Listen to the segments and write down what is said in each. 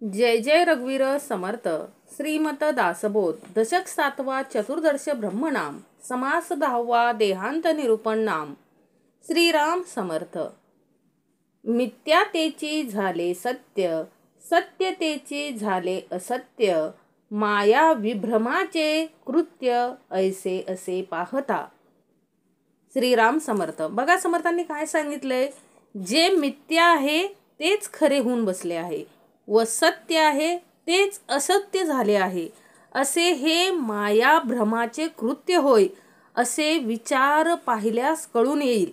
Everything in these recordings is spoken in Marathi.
जय जय रघुवीर समर्थ. श्रीमत दासबोध. दशक 7वा. चतुर्दश ब्रह्मनाम. समास 10वा. देहांत निरूपण नाम. श्रीराम समर्थ. मिथ्यातेची झाले सत्य, सत्यतेचे झाले असत्य, माया विभ्रमाचे कृत्य ऐसे असे पाहता. श्रीराम समर्थ. बघा समर्थांनी काय सांगितलंय, जे मिथ्या आहे तेच खरे होऊन बसले आहे व सत्य आहे तेच असत्य झाले आहे, असे हे माया भ्रमाचे कृत्य होय, असे विचार पाहिल्यास कळून येईल.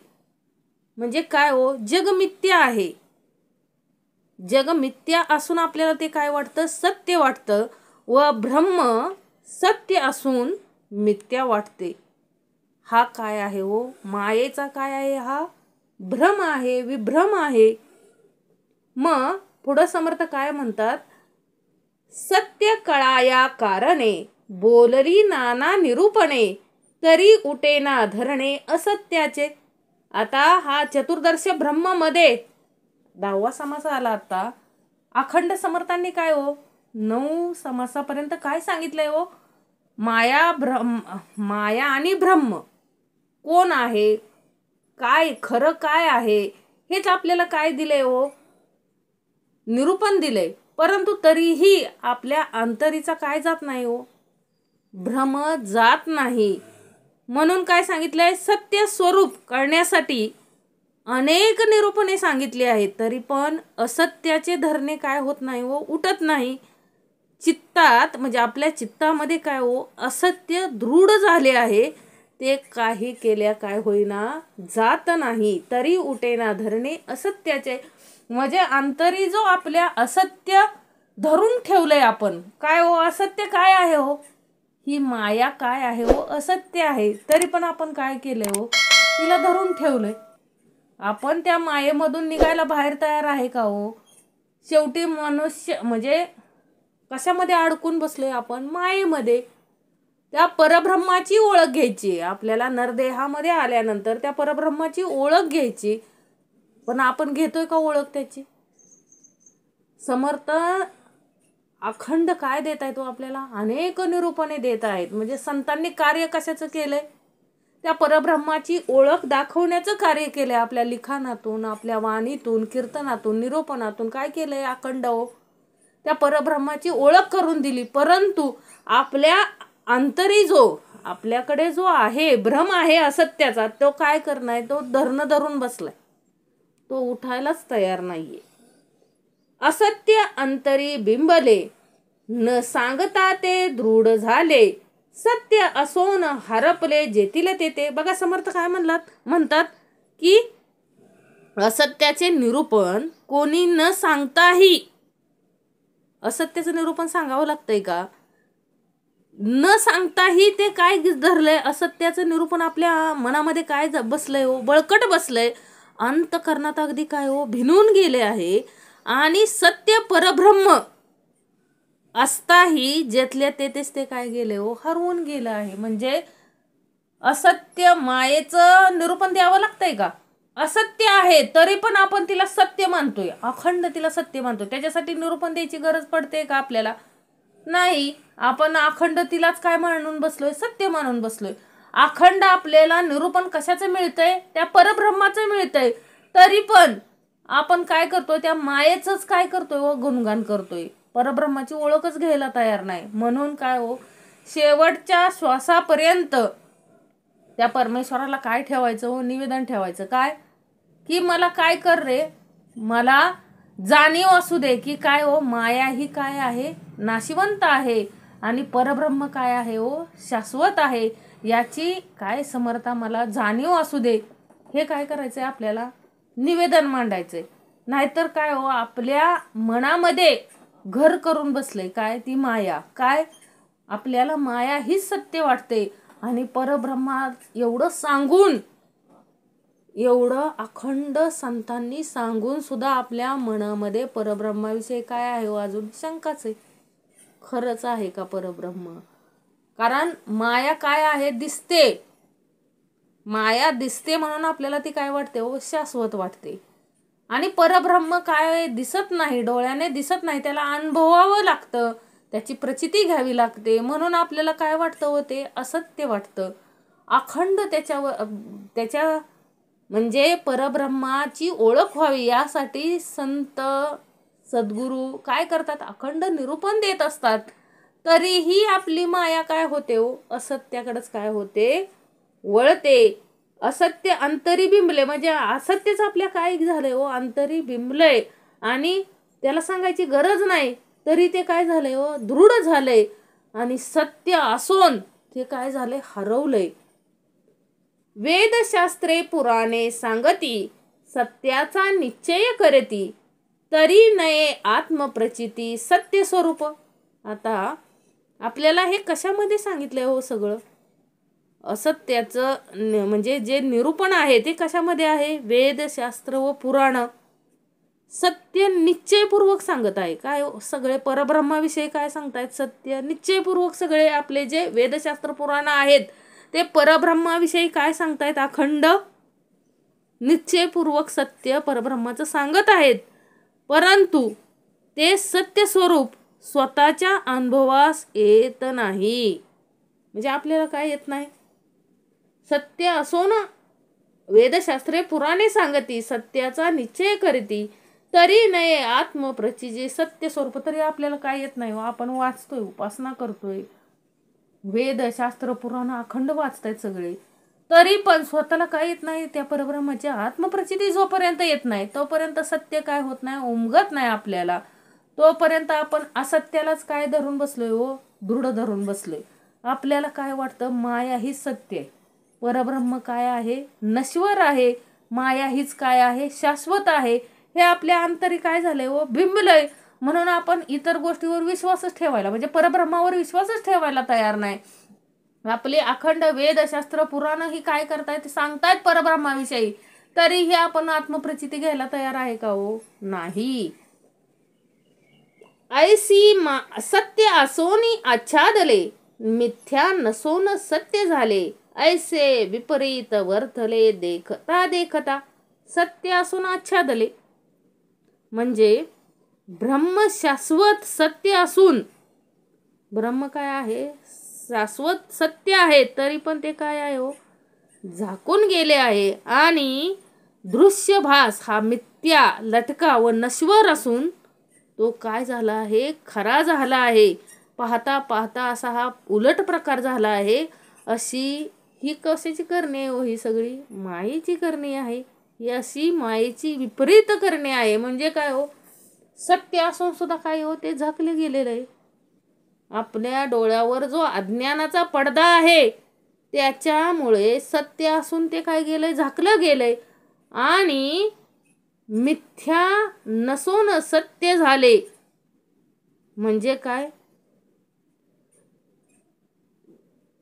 म्हणजे काय हो, जग मिथ्या आहे. जग मिथ्या असून आपल्याला ते काय वाटतं, सत्य वाटतं, व ब्रह्म सत्य असून मिथ्या वाटते. हा काय आहे हो, मायेचा काय आहे, हा भ्रम आहे, विभ्रम आहे. मग पुढे समर्थ काय म्हणतात, सत्य कळाया कारणे, बोलरी नाना निरूपणे, तरी उठेना धरणे असत्याचे. आता हा चतुर्दश ब्रह्म मध्ये 10वा समास आला. आता अखंड समर्थांनी काय हो 9 समासापर्यंत काय सांगितलंय हो, माया आणि ब्रह्म कोण आहे, काय खरं काय आहे, हेच आपल्याला काय दिले हो, निरूपण दिले. परंतु तरीही आपल्या अंतरीचा काय जात नाही हो, भ्रम जात नाही. म्हणून काय सांगितलंय, सत्य स्वरूप कळण्यासाठी अनेक निरूपणे सांगितली आहेत, तरी पण असत्याचे धरणे काय होत नाही हो, उठत नाही. चित्तात म्हणजे आपल्या चित्तामध्ये काय हो, असत्य दृढ झाले आहे, ते काही केल्या काय होईना जात नाही. तरी उठेना धरणे असत्याचे. म्हणजे अंतरी जो आपल्या असत्य धरून ठेवलंय आपण, काय हो, असत्य काय आहे हो, ही माया काय आहे हो, असत्य आहे. तरी पण आपण काय केलंय हो, तिला धरून ठेवलंय. आपण त्या मायेमधून निघायला बाहेर तयार आहे का हो. शेवटी मनुष्य म्हणजे कशामध्ये अडकून बसलोय आपण, मायेमध्ये. त्या परब्रह्माची ओळख घ्यायची आपल्याला. नरदेहामध्ये आल्यानंतर त्या परब्रह्माची ओळख घ्यायची, पण आपण घेतोय का ओळख त्याची. समर्थ अखंड काय देत आहे तो आपल्याला, अनेक निरूपणे देत आहेत. म्हणजे संतांनी कार्य कशाचं केलंय, त्या परब्रह्माची ओळख दाखवण्याचं कार्य केलंय. आपल्या लिखाणातून, आपल्या वाणीतून, कीर्तनातून, निरूपणातून काय केलंय अखंड हो, त्या परब्रह्माची ओळख करून दिली. परंतु आपल्या अंतरी जो आपल्याकडे जो आहे भ्रम आहे असत्याचा, तो काय करणार, तो धरून बसलाय, तो उठायलाच तयार नाहीये. असत्य अंतरी बिंबले, न सांगता ते दृढ झाले, सत्य असोन हरपले जेतील तेथे. बघा समर्थ काय म्हणतात की असत्याचे निरूपण कोणी न सांगताही, असत्याचं निरूपण सांगावं लागतंय का, न सांगताही ते काय धरलंय, असत्याचं निरूपण आपल्या मनामध्ये काय बसलंय हो, बळकट बसलंय. अंतकरणात अगदी काय हो, भिनून गेले आहे. आणि सत्य परब्रह्म असताही जेथल्या तेथेच ते काय गेले हो, हरवून गेलं आहे. म्हणजे असत्य मायेचं निरूपण द्यावं लागतंय का, असत्य आहे तरी पण आपण तिला सत्य मानतोय, अखंड तिला सत्य मानतोय. त्याच्यासाठी निरूपण द्यायची गरज पडते का आपल्याला, नाही. आपण अखंड तिलाच काय मानून बसलोय, सत्य मानून बसलोय. अखंड आपल्याला निरूपण कशाचं मिळतंय, त्या परब्रह्माचं मिळतंय. तरी पण आपण काय करतोय, त्या मायेचंच काय करतोय व गुणगान करतोय, परब्रह्माची ओळखच घ्यायला तयार नाही. म्हणून काय हो, शेवटच्या श्वासापर्यंत त्या परमेश्वराला काय ठेवायचं हो, निवेदन ठेवायचं. काय की मला काय कर रे, मला जाणीव असू दे की काय हो, माया ही काय आहे, नाशिवंत आहे, आणि परब्रह्म काय आहे हो, शाश्वत आहे. याची काय समर्था मला जाणीव असू दे. हे काय करायचंय आपल्याला, निवेदन मांडायचंय. नाहीतर काय हो, आपल्या मनामध्ये घर करून बसले काय, ती माया. काय आपल्याला माया हीच सत्य वाटते, आणि परब्रह्मा एवढं सांगून, एवढं अखंड संतांनी सांगून सुद्धा आपल्या मनामध्ये परब्रह्माविषयी काय आहे हो, अजून शंकाच आहे. खरंच आहे का परब्रह्म. कारण माया काय आहे, दिसते. माया दिसते म्हणून आपल्याला ती काय वाटते हो, शाश्वत वाटते. आणि परब्रह्म काय दिसत नाही, डोळ्याने दिसत नाही, त्याला अनुभवावं लागतं, त्याची प्रचिती घ्यावी लागते, म्हणून आपल्याला काय वाटतं होते, असत्य वाटतं. अखंड त्याच्या म्हणजे परब्रह्माची ओळख व्हावी यासाठी संत सद्गुरू काय करतात, अखंड निरूपण देत असतात. तरीही आपली माया काय होते हो, असत्याकडेच काय होते, वळते. असत्य अंतरी बिंबले, म्हणजे असत्यच आपल्या काय झालंय हो, अंतरी बिंबलय, आणि त्याला सांगायची गरज नाही तरी ते काय झालंय हो, दृढ झालंय. आणि सत्य असून ते काय झालंय, हरवलंय. वेदशास्त्रे पुराणे सांगती, सत्याचा निश्चय करती, तरी नये आत्मप्रचिती सत्य स्वरूप. आता आपल्याला हे कशामध्ये सांगितलंय हो सगळं, असत्याचं म्हणजे जे निरूपण आहे ते कशामध्ये आहे, वेदशास्त्र व पुराण सत्य निश्चयपूर्वक सांगत आहे. काय सगळे परब्रह्माविषयी काय सांगतायत, सत्य निश्चयपूर्वक. सगळे आपले जे वेदशास्त्र पुराण आहेत ते परब्रह्माविषयी काय सांगतायत, अखंड निश्चयपूर्वक सत्य परब्रह्माचं सांगत आहेत. परंतु ते सत्य स्वरूप स्वतःच्या अनुभवास येत नाही. म्हणजे आपल्याला काय येत नाही, सत्य असो ना, वेदशास्त्रे पुराणे सांगती, सत्याचा निश्चय करती, तरी नये आत्मप्रचिती सत्य स्वरूप. तरी आपल्याला काय येत नाही, आपण वाचतोय, उपासना करतोय, वेदशास्त्र पुराण अखंड वाचतायत सगळे, तरी पण स्वतःला काय येत नाही, त्या परब्रह्माची आत्मप्रचिती जोपर्यंत येत नाही तोपर्यंत सत्य काय होत नाही, उमगत नाही आपल्याला. तोपर्यंत आपण असत्यालाच काय धरून बसलोय हो, दृढ धरून बसलोय. आपल्याला काय वाटतं, माया ही सत्य आहे, परब्रह्म काय आहे, नश्वर आहे, माया हीच काय आहे, शाश्वत आहे. हे आपल्या अंतरी काय झालंय हो, बिंबलय. म्हणून आपण इतर गोष्टीवर विश्वासच ठेवायला, म्हणजे परब्रह्मावर विश्वासच ठेवायला तयार नाही. आपले अखंड वेदशास्त्र पुराण ही काय करतायत, सांगतायत परब्रह्माविषयी, तरीही आपण आत्मप्रचिती घ्यायला तयार आहे का हो, नाही. ऐसी सत्य असोनी आच्छादले, मिथ्या नसोन सत्य झाले, ऐसे विपरीत वर्थले देखता देखता. सत्य असून आच्छादले म्हणजे ब्रह्म शाश्वत सत्य असून, ब्रह्म काय आहे, शाश्वत सत्य आहे, तरी पण ते काय आहे हो, झाकून गेले आहे. आणि दृश्य भास हा मिथ्या, लटका व नश्वर असून तो काय झाला आहे, खरा झाला आहे. पाहता पाहता असा हा उलट प्रकार झाला आहे. अशी ही कशाची करणी आहे हो, ही सगळी मायेची करणी आहे. ही अशी मायेची विपरीत करणे आहे. म्हणजे काय हो, सत्य असून सुद्धा काय हो, ते झाकले गेलेलं आहे. आपल्या डोळ्यावर जो अज्ञानाचा पडदा आहे त्याच्यामुळे सत्य असून ते काय गेलंय, झाकलं गेलंय. आणि मिथ्या नसून सत्य झाले म्हणजे काय,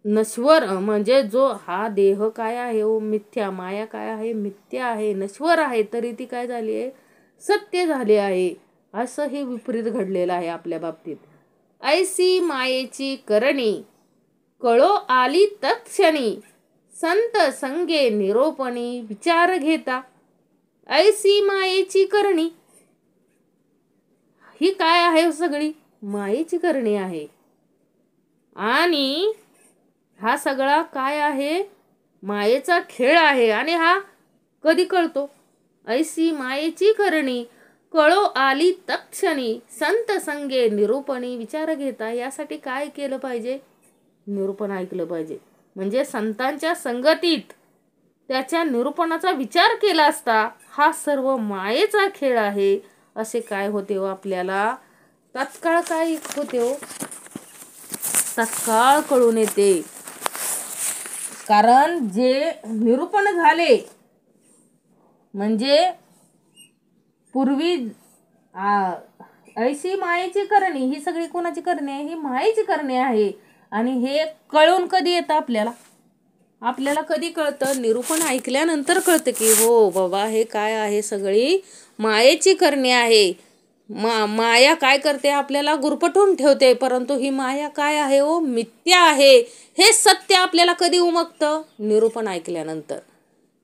नश्वर म्हणजे जो हा देह काय आहे हो, मिथ्या, माया काय आहे, मिथ्या आहे, नश्वर आहे, तरी ती काय झाली आहे, सत्य झाली आहे. असं हे विपरीत घडलेलं आहे आपल्या बाबतीत. ऐसी मायेची करणी, कळो आली तत्क्षणी, संत संगे निरोपणी विचार घेता. ऐसी मायेची करणी ही काय आहे, सगळी मायेची करणी आहे. आणि हा सगळा काय आहे, मायेचा खेळ आहे. आणि हा कधी कळतो, ऐसी मायेची करणी, कळो आली तत्क्षणी, संत संगे निरूपणी विचार घेता. यासाठी काय केलं पाहिजे, निरूपण ऐकलं पाहिजे. म्हणजे संतांच्या संगतीत त्याच्या निरूपणाचा विचार केला असता हा सर्व मायेचा खेळ आहे असे काय होते हो, आपल्याला तत्काळ काय होते हो, तत्काळ कळून येते. कारण जे निरूपण झाले, म्हणजे पूर्वी ऐशी मायेची करणी, ही सगळी कोणाची करणी आहे, ही मायेची करणी आहे. आणि हे कळून कधी येतं आपल्याला, आपल्याला कधी कळतं, निरूपण ऐकल्यानंतर कळतं की हो बाबा हे काय आहे, सगळी मायेची करणी आहे. माया काय करते, आपल्याला गुरफटून ठेवते. परंतु ही माया काय आहे हो, मिथ्या आहे. हे सत्य आपल्याला कधी उमगतं, निरूपण ऐकल्यानंतर.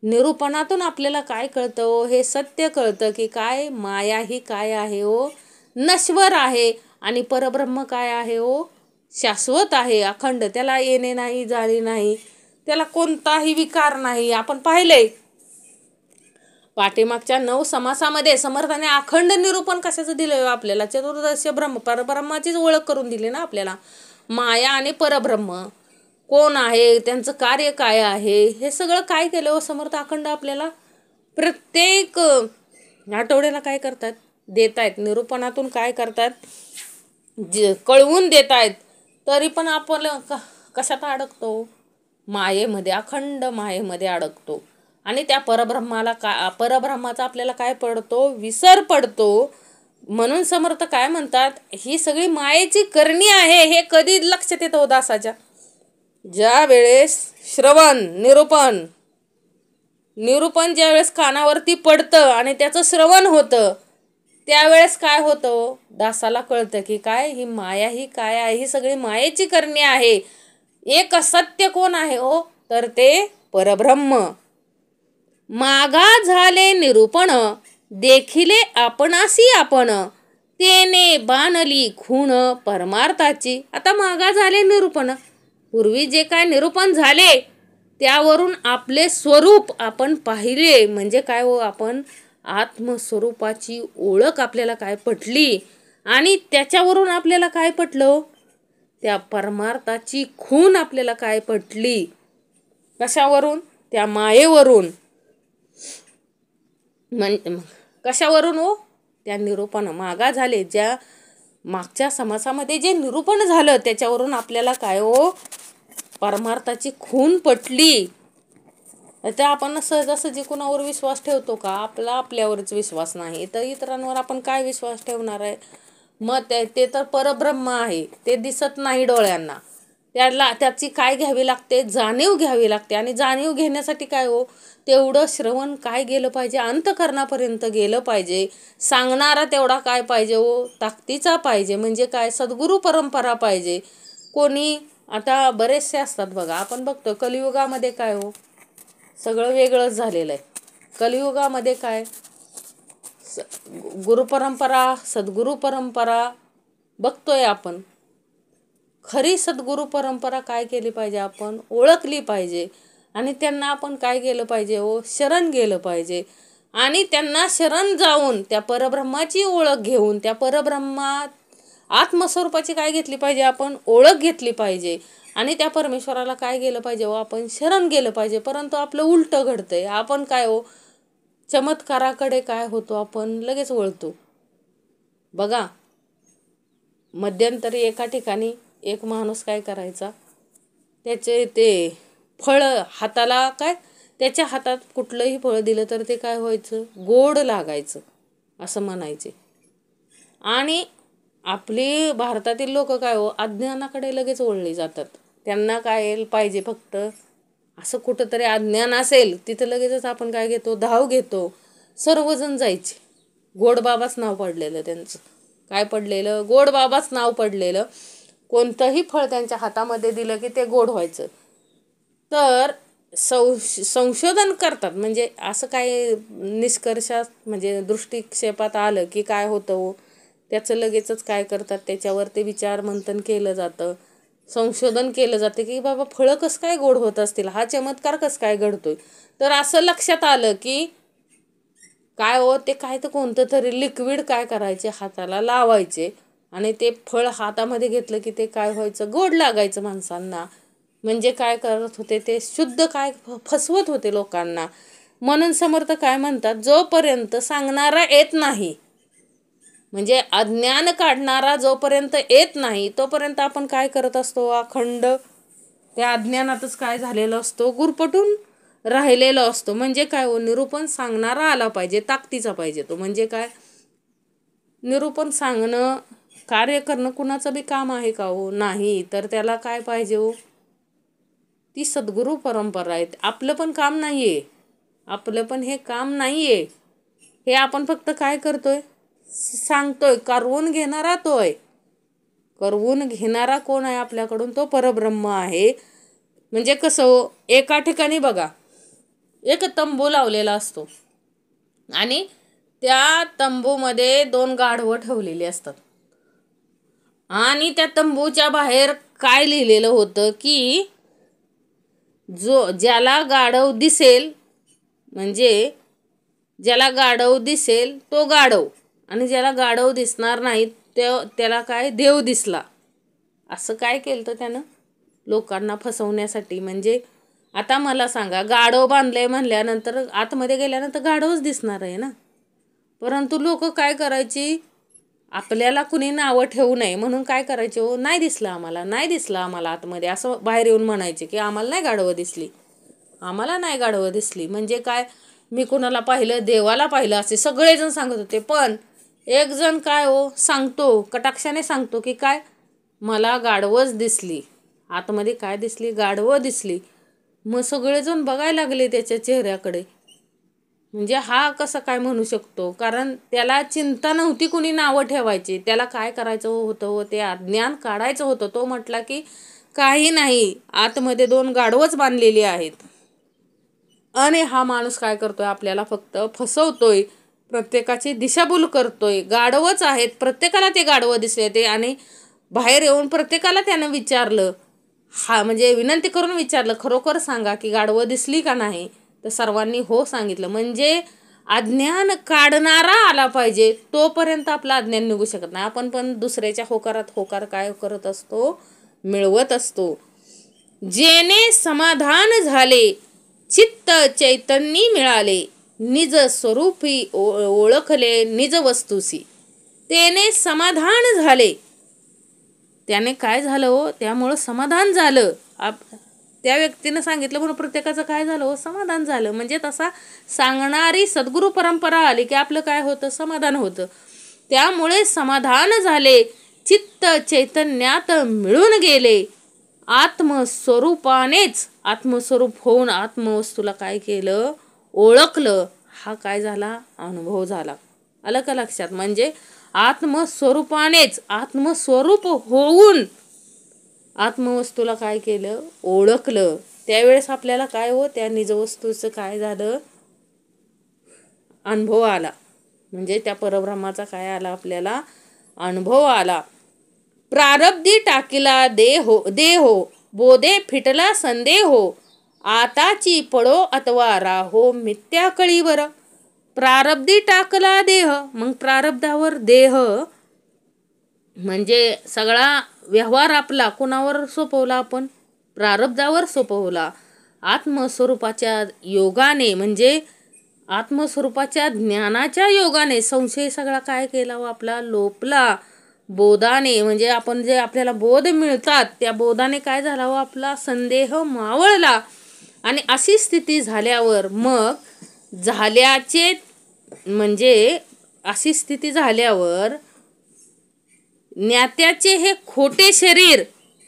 निरूपणातून आपल्याला काय कळतं हो, हे सत्य कळतं की काय माया ही काय आहे हो, नश्वर आहे. आणि परब्रह्म काय आहे हो, शाश्वत आहे, अखंड. त्याला येणे नाही, जाणे नाही, त्याला कोणताही विकार नाही. आपण पाहिलंय पाठीमागच्या 9 समासामध्ये समर्थाने अखंड निरूपण कशाचं दिलं आपल्याला, चतुर्दश ब्रह्म परब्रह्माचीच ओळख करून दिली ना आपल्याला. माया आणि परब्रह्म कोण आहे, त्यांचं कार्य काय आहे, हे सगळं काय केलं हो समर्थ अखंड आपल्याला. प्रत्येक आठवड्याला काय करतात, देत आहेत निरूपणातून, काय करतात कळवून देत आहेत. तरी पण आपण कशात अडकतो, मायेमध्ये, अखंड मायेमध्ये अडकतो. आणि त्या परब्रह्माचा आपल्याला काय पडतो, विसर पडतो. म्हणून समर्थ काय म्हणतात, ही सगळी मायेची करणी आहे. हे कधी लक्षात येतं हो दासाच्या, ज्या वेळेस श्रवण निरूपण ज्या वेळेस कानावरती पडतं आणि त्याचं श्रवण होतं, त्यावेळेस काय होतं, दासाला कळतं की काय ही माया ही काय आहे, ही सगळी मायेची करणी आहे. एक सत्य कोण आहे हो, तर ते परब्रह्म. मागा झाले निरूपण, देखिले आपणासी आपण, तेने बाणली खूण परमार्थाची. आता मागा झाले निरूपण, पूर्वी जे काय निरूपण झाले त्यावरून आपले स्वरूप आपण पाहिले. म्हणजे काय हो, आपण आत्मस्वरूपाची ओळख आपल्याला काय पटली. आणि त्याच्यावरून आपल्याला काय पटलं, त्या परमार्थाची खूण आपल्याला काय पटली. कशावरून, त्या मायेवरून. कशावरून हो, त्या निरूपण मागा झाले, ज्या मागच्या समासामध्ये जे निरूपण झालं त्याच्यावरून आपल्याला काय हो, परमार्थाची खूण पटली. तर आपण सहजासहजी कुणावर विश्वास ठेवतो का, आपल्यावरच विश्वास नाही तर इतरांवर आपण काय विश्वास ठेवणार आहे. मग ते तर परब्रह्म आहे, ते दिसत नाही डोळ्यांना. त्याची काय घ्यावी लागते, जाणीव घ्यावी लागते. आणि जाणीव घेण्यासाठी काय हो, तेवढं श्रवण काय गेलं पाहिजे, अंतःकरणापर्यंत गेलं पाहिजे. सांगणारा तेवढा काय पाहिजे हो, ताकदीचा पाहिजे. म्हणजे काय, सद्गुरू परंपरा पाहिजे. कोणी आता बरेचसे असतात बघा, आपण बघतो कलियुगामध्ये काय हो, सगळं वेगळंच झालेलं आहे. कलियुगामध्ये काय, गुरुपरंपरा, सद्गुरू परंपरा बघतोय आपण. खरी सद्गुरू परंपरा काय केली पाहिजे, आपण ओळखली पाहिजे. आणि त्यांना आपण काय केलं पाहिजे हो, शरण गेलं पाहिजे. आणि त्यांना शरण जाऊन त्या परब्रह्माची ओळख घेऊन, त्या परब्रह्मात आत्मस्वरूपाची काय घेतली पाहिजे, आपण ओळख घेतली पाहिजे. आणि त्या परमेश्वराला काय गेलं पाहिजे हो, आपण शरण गेलं पाहिजे. परंतु आपलं उलटं घडतंय. आपण काय हो, चमत्काराकडे काय होतो, आपण लगेच वळतो. बघा, मध्यंतरी एका ठिकाणी एक माणूस काय करायचा, त्याचे ते फळ हाताला काय, त्याच्या हातात कुठलंही फळ दिलं तर ते काय व्हायचं, गोड लागायचं असं म्हणायचे. आणि आपली भारतातील लोक काय हो, अज्ञानाकडे लगेच वळले जातात. त्यांना काय पाहिजे, फक्त असं कुठंतरी अज्ञान असेल तिथं लगेचच आपण काय घेतो, धाव घेतो. सर्वजण जायचे. गोडबाबाच नाव पडलेलं त्यांचं. काय पडलेलं, गोडबाबाच नाव पडलेलं. कोणतंही फळ त्यांच्या हातामध्ये दिलं की ते गोड व्हायचं. तर संशोधन करतात. म्हणजे असं काय निष्कर्षात, म्हणजे दृष्टिक्षेपात आलं की काय होतं हो, त्याचं लगेचच काय करतात, त्याच्यावर ते विचार मंथन केलं जातं. संशोधन केलं जातं की बाबा फळं कसं काय गोड होत असतील, हा चमत्कार कसं काय घडतोय. तर असं लक्षात आलं की काय हो, ते काय तर कोणतं तरी लिक्विड काय करायचे, हाताला लावायचे. आणि ते फळ हातामध्ये घेतलं की ते काय व्हायचं, गोड लागायचं माणसांना. म्हणजे काय करत होते, ते शुद्ध काय फसवत होते लोकांना. म्हणून समर्थ काय म्हणतात, जोपर्यंत सांगणारा येत नाही, म्हणजे अज्ञान काढणारा जोपर्यंत येत नाही, तोपर्यंत आपण काय करत असतो, अखंड त्या अज्ञानातच काय झालेलं असतो, गुरपटून राहिलेलं असतो. म्हणजे काय हो, निरूपण सांगणारा आला पाहिजे, ताकदीचा पाहिजे तो. म्हणजे काय, निरूपण सांगणं, कार्य करणं कुणाचं बी काम आहे का हो, नाही. तर त्याला काय पाहिजे हो, ती सद्गुरू परंपरा आहे. आपलं पण काम नाहीये, आपलं पण हे काम नाहीये. हे आपण फक्त काय करतोय, सांगतोय. करवून घेणारा तो आहे. करवून घेणारा कोण आहे आपल्याकडून, तो परब्रह्म आहे. म्हणजे कसं हो, एका ठिकाणी बघा, एक तंबू लावलेला असतो आणि त्या तंबूमध्ये 2 गाढवं ठेवलेली असतात आणि त्या तंबूच्या बाहेर काय लिहिलेलं होतं की ज्याला गाढव दिसेल, म्हणजे ज्याला गाढव दिसेल तो गाढव, आणि ज्याला गाढव दिसणार नाही त्याला काय देव दिसला. असं काय केलं त्यानं लोकांना फसवण्यासाठी. म्हणजे आता मला सांगा, गाढव बांधलंय म्हणल्यानंतर आतमध्ये गेल्यानंतर गाढवच दिसणार आहे ना. परंतु लोक काय करायची, आपल्याला कुणी नावं ठेवू नये म्हणून काय करायचे, हो नाही दिसलं आम्हाला, नाही दिसलं आम्हाला आतमध्ये, असं बाहेर येऊन म्हणायचे की आम्हाला नाही गाढवं दिसली, आम्हाला नाही गाढवं दिसली. म्हणजे काय, मी कुणाला पाहिलं, देवाला पाहिलं असे सगळेजण सांगत होते. पण एक जण काय हो सांगतो, कटाक्षाने सांगतो की काय, मला गाढवच दिसली, आतमध्ये काय दिसली, गाढवं दिसली. मग सगळेजण बघायला लागले त्याच्या चेहऱ्याकडे. म्हणजे हा कसं काय म्हणू शकतो, कारण त्याला चिंता नव्हती कुणी नावं ठेवायची, त्याला काय करायचं होतं, ते अज्ञान काढायचं होतं. तो म्हटला की काही नाही, आतमध्ये 2 गाढवच बांधलेली आहेत. आणि हा माणूस काय करतोय, आपल्याला फक्त फसवतोय, प्रत्येकाची दिशाभूल करतोय. गाढवच आहेत, प्रत्येकाला ते गाढवं दिसले ते, आणि बाहेर येऊन प्रत्येकाला त्यानं विचारलं, हा म्हणजे विनंती करून विचारलं, खरोखर सांगा की गाढवं दिसली का नाही. तर सर्वांनी हो सांगितलं. म्हणजे अज्ञान काढणारा आला पाहिजे, तोपर्यंत आपलं अज्ञान निघू शकत नाही. आपण पण दुसऱ्याच्या होकारात होकार काय करत असतो, मिळवत असतो. जेने समाधान झाले, चित्त चैतन्य मिळाले, निज स्वरूपी ओळखले निज वस्तुसी, तेने समाधान झाले. त्याने काय झालं हो, त्यामुळं समाधान झालं. त्या व्यक्तीनं सांगितलं म्हणून प्रत्येकाचं काय झालं हो, समाधान झालं. म्हणजे तसा सांगणारी सद्गुरू परंपरा आली की आपलं काय होतं, समाधान होतं. त्यामुळे समाधान झाले, चित्त चैतन्यात मिळून गेले, आत्मस्वरूपानेच आत्मस्वरूप होऊन आत्मवस्तूला काय केलं, ओळखलं. हा काय झाला, अनुभव झाला. आलं का लक्षात. म्हणजे आत्मस्वरूपानेच आत्मस्वरूप होऊन आत्मवस्तूला काय केलं, ओळखलं. त्यावेळेस आपल्याला काय हो, त्या निजवस्तूचं काय झालं, अनुभव आला. म्हणजे त्या परब्रह्माचा काय आला, आपल्याला अनुभव आला. प्रारब्धी टाकिला देहो, बोधे फिटला संदेहो, आताची पडो अथवा राहो मिथ्या कळीवर. प्रारब्धी टाकला देह, मग प्रारब्धावर देह, म्हणजे सगळा व्यवहार आपला कुणावर सोपवला, आपण प्रारब्धावर सोपवला. आत्मस्वरूपाच्या योगाने, म्हणजे आत्मस्वरूपाच्या ज्ञानाच्या योगाने संशय सगळा काय केला व आपला लोपला. बोधाने, म्हणजे आपण जे आपल्याला बोध मिळतात त्या बोधाने काय झाला व आपला संदेह मावळला. आणि अशी स्थिती झाल्यावर मग झाल्याचे, म्हणजे अशी स्थिती झाल्यावर ज्ञात्याचे हे खोटे शरीर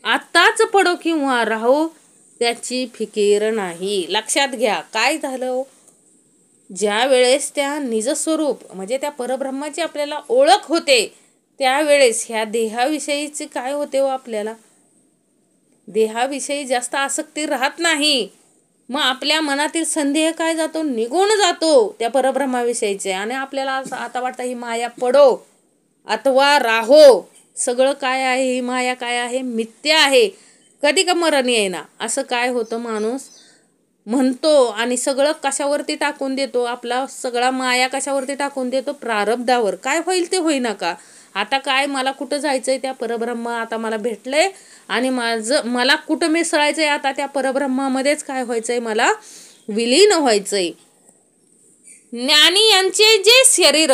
आताच पडो किंवा राहो त्याची फिकीर नाही. लक्षात घ्या काय झालं, ज्या वेळेस त्या निजस्वरूप म्हणजे त्या परब्रह्माची आपल्याला ओळख होते, त्यावेळेस ह्या देहाविषयीचे काय होते व आपल्याला देहाविषयी जास्त आसक्ती राहत नाही. मग आपल्या मनातील संदेह काय जातो, निघून जातो त्या परब्रह्माविषयीचे. आणि आपल्याला आता वाटतं ही माया पडो अथवा राहो, सगळं काय आहे, ही माया काय आहे, मिथ्या आहे, कधी का मरण येईना, असं काय होतं, माणूस म्हणतो आणि सगळं कशावरती टाकून देतो, आपला सगळा माया कशावरती टाकून देतो, प्रारब्धावर. काय होईल ते होईना का, आता काय मला कुठं जायचंय, त्या परब्रह्म आता मला भेटलंय आणि मला कुठं मिसळायचंय, आता त्या परब्रह्मामध्येच काय व्हायचंय, मला विलीन व्हायचंय. ज्ञानी यांचे जे शरीर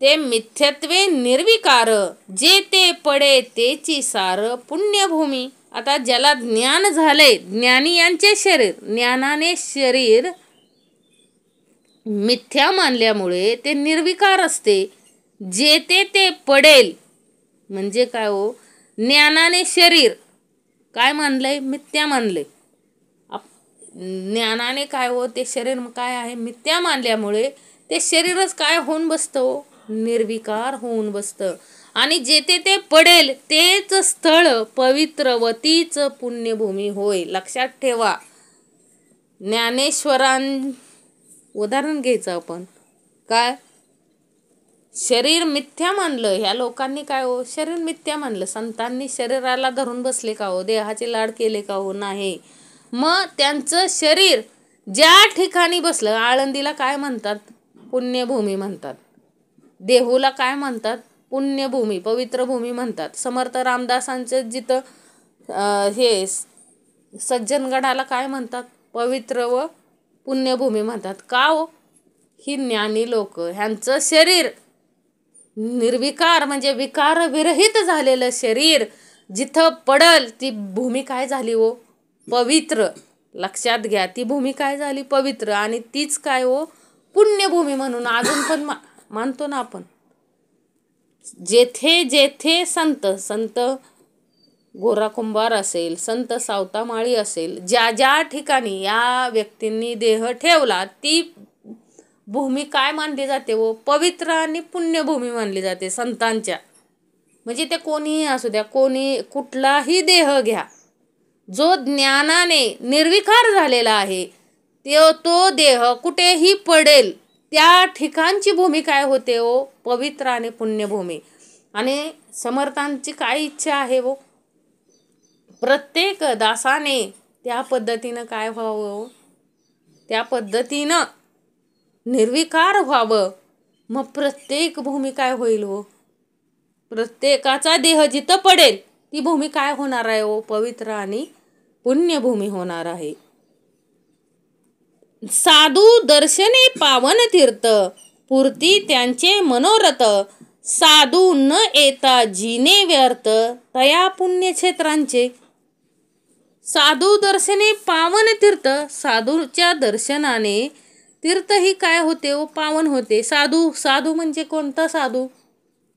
ते मिथ्यत्वे निर्विकार, जे ते पडे तेची सार पुण्यभूमी. आता ज्याला ज्ञान झालंय, ज्ञानी यांचे शरीर, ज्ञानाने शरीर मिथ्या मानल्यामुळे ते निर्विकार असते. जे ते पडेल, म्हणजे काय हो, ज्ञानाने शरीर काय मानलंय, मिथ्या मानलंय. ज्ञानाने काय हो, ते शरीर काय आहे, मिथ्या मानल्यामुळे ते शरीरच काय होऊन बसतं, निर्विकार होऊन बसतं. आणि जेथे ते पडेल तेच स्थळ पवित्र व तीच पुण्यभूमी होय. लक्षात ठेवा, ज्ञानेश्वरां उदाहरण घ्यायचं आपण. काय शरीर मिथ्या मानलं ह्या लोकांनी, काय हो शरीर मिथ्या मानलं. संतांनी शरीराला धरून बसले का हो, देहाचे लाड केले का हो, नाही. मग त्यांचं शरीर ज्या ठिकाणी बसलं, आळंदीला काय म्हणतात, पुण्यभूमी म्हणतात. देहूला काय म्हणतात, पुण्यभूमी, पवित्र भूमी म्हणतात. समर्थ रामदासांचं जिथं हे सज्जनगडाला काय म्हणतात, पवित्र व पुण्यभूमी म्हणतात. का हो, ही ज्ञानी लोक, ह्यांचं शरीर निर्विकार म्हणजे विकार विरहित झालेलं शरीर जिथं पडल ती भूमी काय झाली हो, पवित्र. लक्षात घ्या, ती भूमी काय झाली, पवित्र. आणि तीच काय हो, पुण्यभूमी म्हणून अजून पण मानतो ना आपण. जेथे जेथे संत गोरा कुंभार असेल, संत सावतामाळी असेल, ज्या ज्या ठिकाणी या व्यक्तींनी देह ठेवला ती भूमी काय मानली जाते व पवित्र आणि पुण्यभूमी मानली जाते संतांच्या. म्हणजे ते कोणीही असू द्या, कोणी कुठलाही देह घ्या, जो ज्ञानाने निर्विकार झालेला आहे तो देह कुठेही पडेल त्या ठिकाणची भूमी काय होते हो, पवित्र आणि पुण्यभूमी. आणि समर्थांची काय इच्छा आहे हो, प्रत्येक दासाने त्या पद्धतीनं काय व्हावं, त्या पद्धतीनं निर्विकार व्हावं. मग प्रत्येक भूमी काय होईल हो, प्रत्येकाचा देह जिथं पडेल ती भूमी काय होणार आहे हो, पवित्र आणि पुण्यभूमी होणार आहे. साधू दर्शने पावन तीर्थ, पूर्ती त्यांचे मनोरथ, साधू न येता जिने व्यर्थ, तया पुण्यक्षेत्रांचे. साधू दर्शने पावन तीर्थ, साधूच्या दर्शनाने तीर्थ ही काय होते हो, पावन होते. साधू म्हणजे कोणता साधू,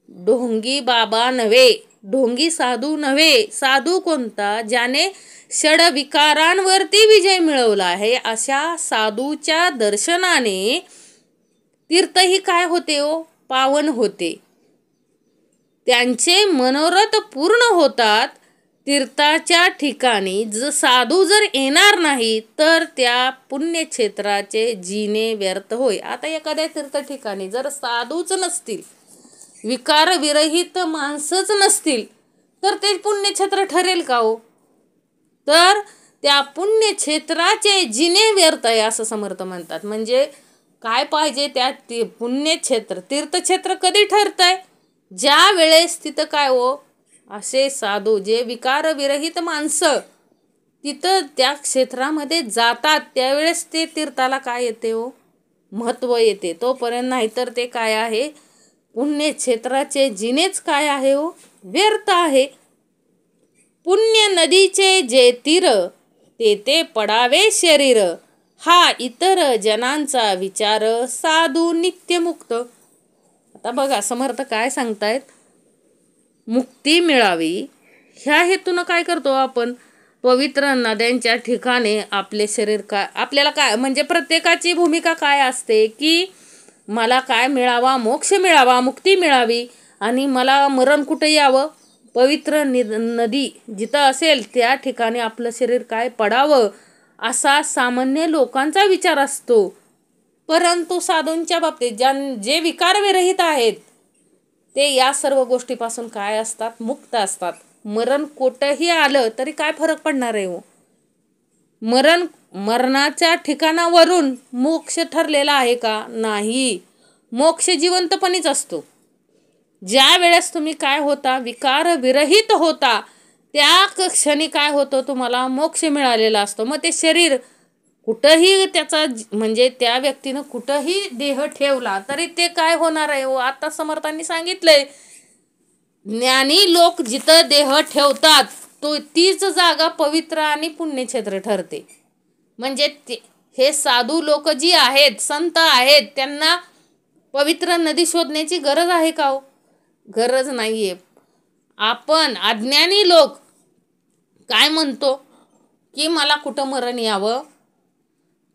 ढोंगी बाबा नव्हे, ढोंगी साधू नव्हे. साधू कोणता, ज्याने षड विकारांवरती विजय मिळवला आहे, अशा साधूच्या दर्शनाने तीर्थ ही काय होते हो, पावन होते. त्यांचे मनोरथ पूर्ण होतात. तीर्थाच्या ठिकाणी साधू जर येणार नाही तर त्या पुण्यक्षेत्राचे जीने व्यर्थ होय. आता एखाद्या तीर्थ ठिकाणी जर साधूच नसतील, विकार विरहित माणसंच नसतील तर ते पुण्यक्षेत्र ठरेल का हो, तर त्या पुण्यक्षेत्राचे जिने व्यर्थ आहे असं समर्थ म्हणतात. म्हणजे काय पाहिजे, त्या पुण्यक्षेत्र तीर्थक्षेत्र कधी ठरतंय, ज्या वेळेस तिथं काय हो, असे साधू जे विकार विरहित माणसं तिथं त्या क्षेत्रामध्ये जातात, त्यावेळेस ते तीर्थाला काय येते हो, महत्त्व येते. तोपर्यंत नाही तर ते काय आहे, पुण्यक्षेत्राचे जिनेच काय आहे हो, व्यर्थ आहे. पुण्य नदीचे जे तीर, ते पडावे शरीर, हा इतर जनांचा विचार, साधू नित्यमुक्त. आता बघा समर्थ काय सांगतायत, मुक्ती मिळावी ह्या हेतूनं काय करतो आपण, पवित्र नद्यांच्या ठिकाणी आपले शरीर काय, आपल्याला काय म्हणजे प्रत्येकाची भूमिका काय असते की मला काय मिळावा, मोक्ष मिळावा, मुक्ती मिळावी आणि मला मरण कुठे यावं, पवित्र नदी जिथं असेल त्या ठिकाणी आपलं शरीर काय पडावं, असा सामान्य लोकांचा विचार असतो. परंतु साधूंच्या बाबतीत जे विकार विरहित आहेत ते या सर्व गोष्टीपासून काय असतात, मुक्त असतात. मरण कुठंही आलं तरी काय फरक पडणार आहे हो, मरणाच्या ठिकाणावरून मोक्ष ठरलेला आहे का, नाही. मोक्ष जिवंतपणीच असतो. ज्या वेळेस तुम्ही काय होता, विकार विरहित होता, त्या क्षणी काय होतं, तुम्हाला मोक्ष मिळालेला असतो. मग ते शरीर कुठंही त्याचा म्हणजे त्या व्यक्तीनं कुठंही देह ठेवला तरी ते काय होणार आहे हो, आता समर्थांनी सांगितलंय, ज्ञानी लोक जिथं देह ठेवतात तीच जागा पवित्र आणि पुण्यक्षेत्र ठरते. म्हणजे हे साधू लोक जी आहेत, संत आहेत, त्यांना पवित्र नदी शोधण्याची गरज आहे का हो, गरज नाहीये. आपण अज्ञानी लोक काय म्हणतो की मला कुठं मरण यावं,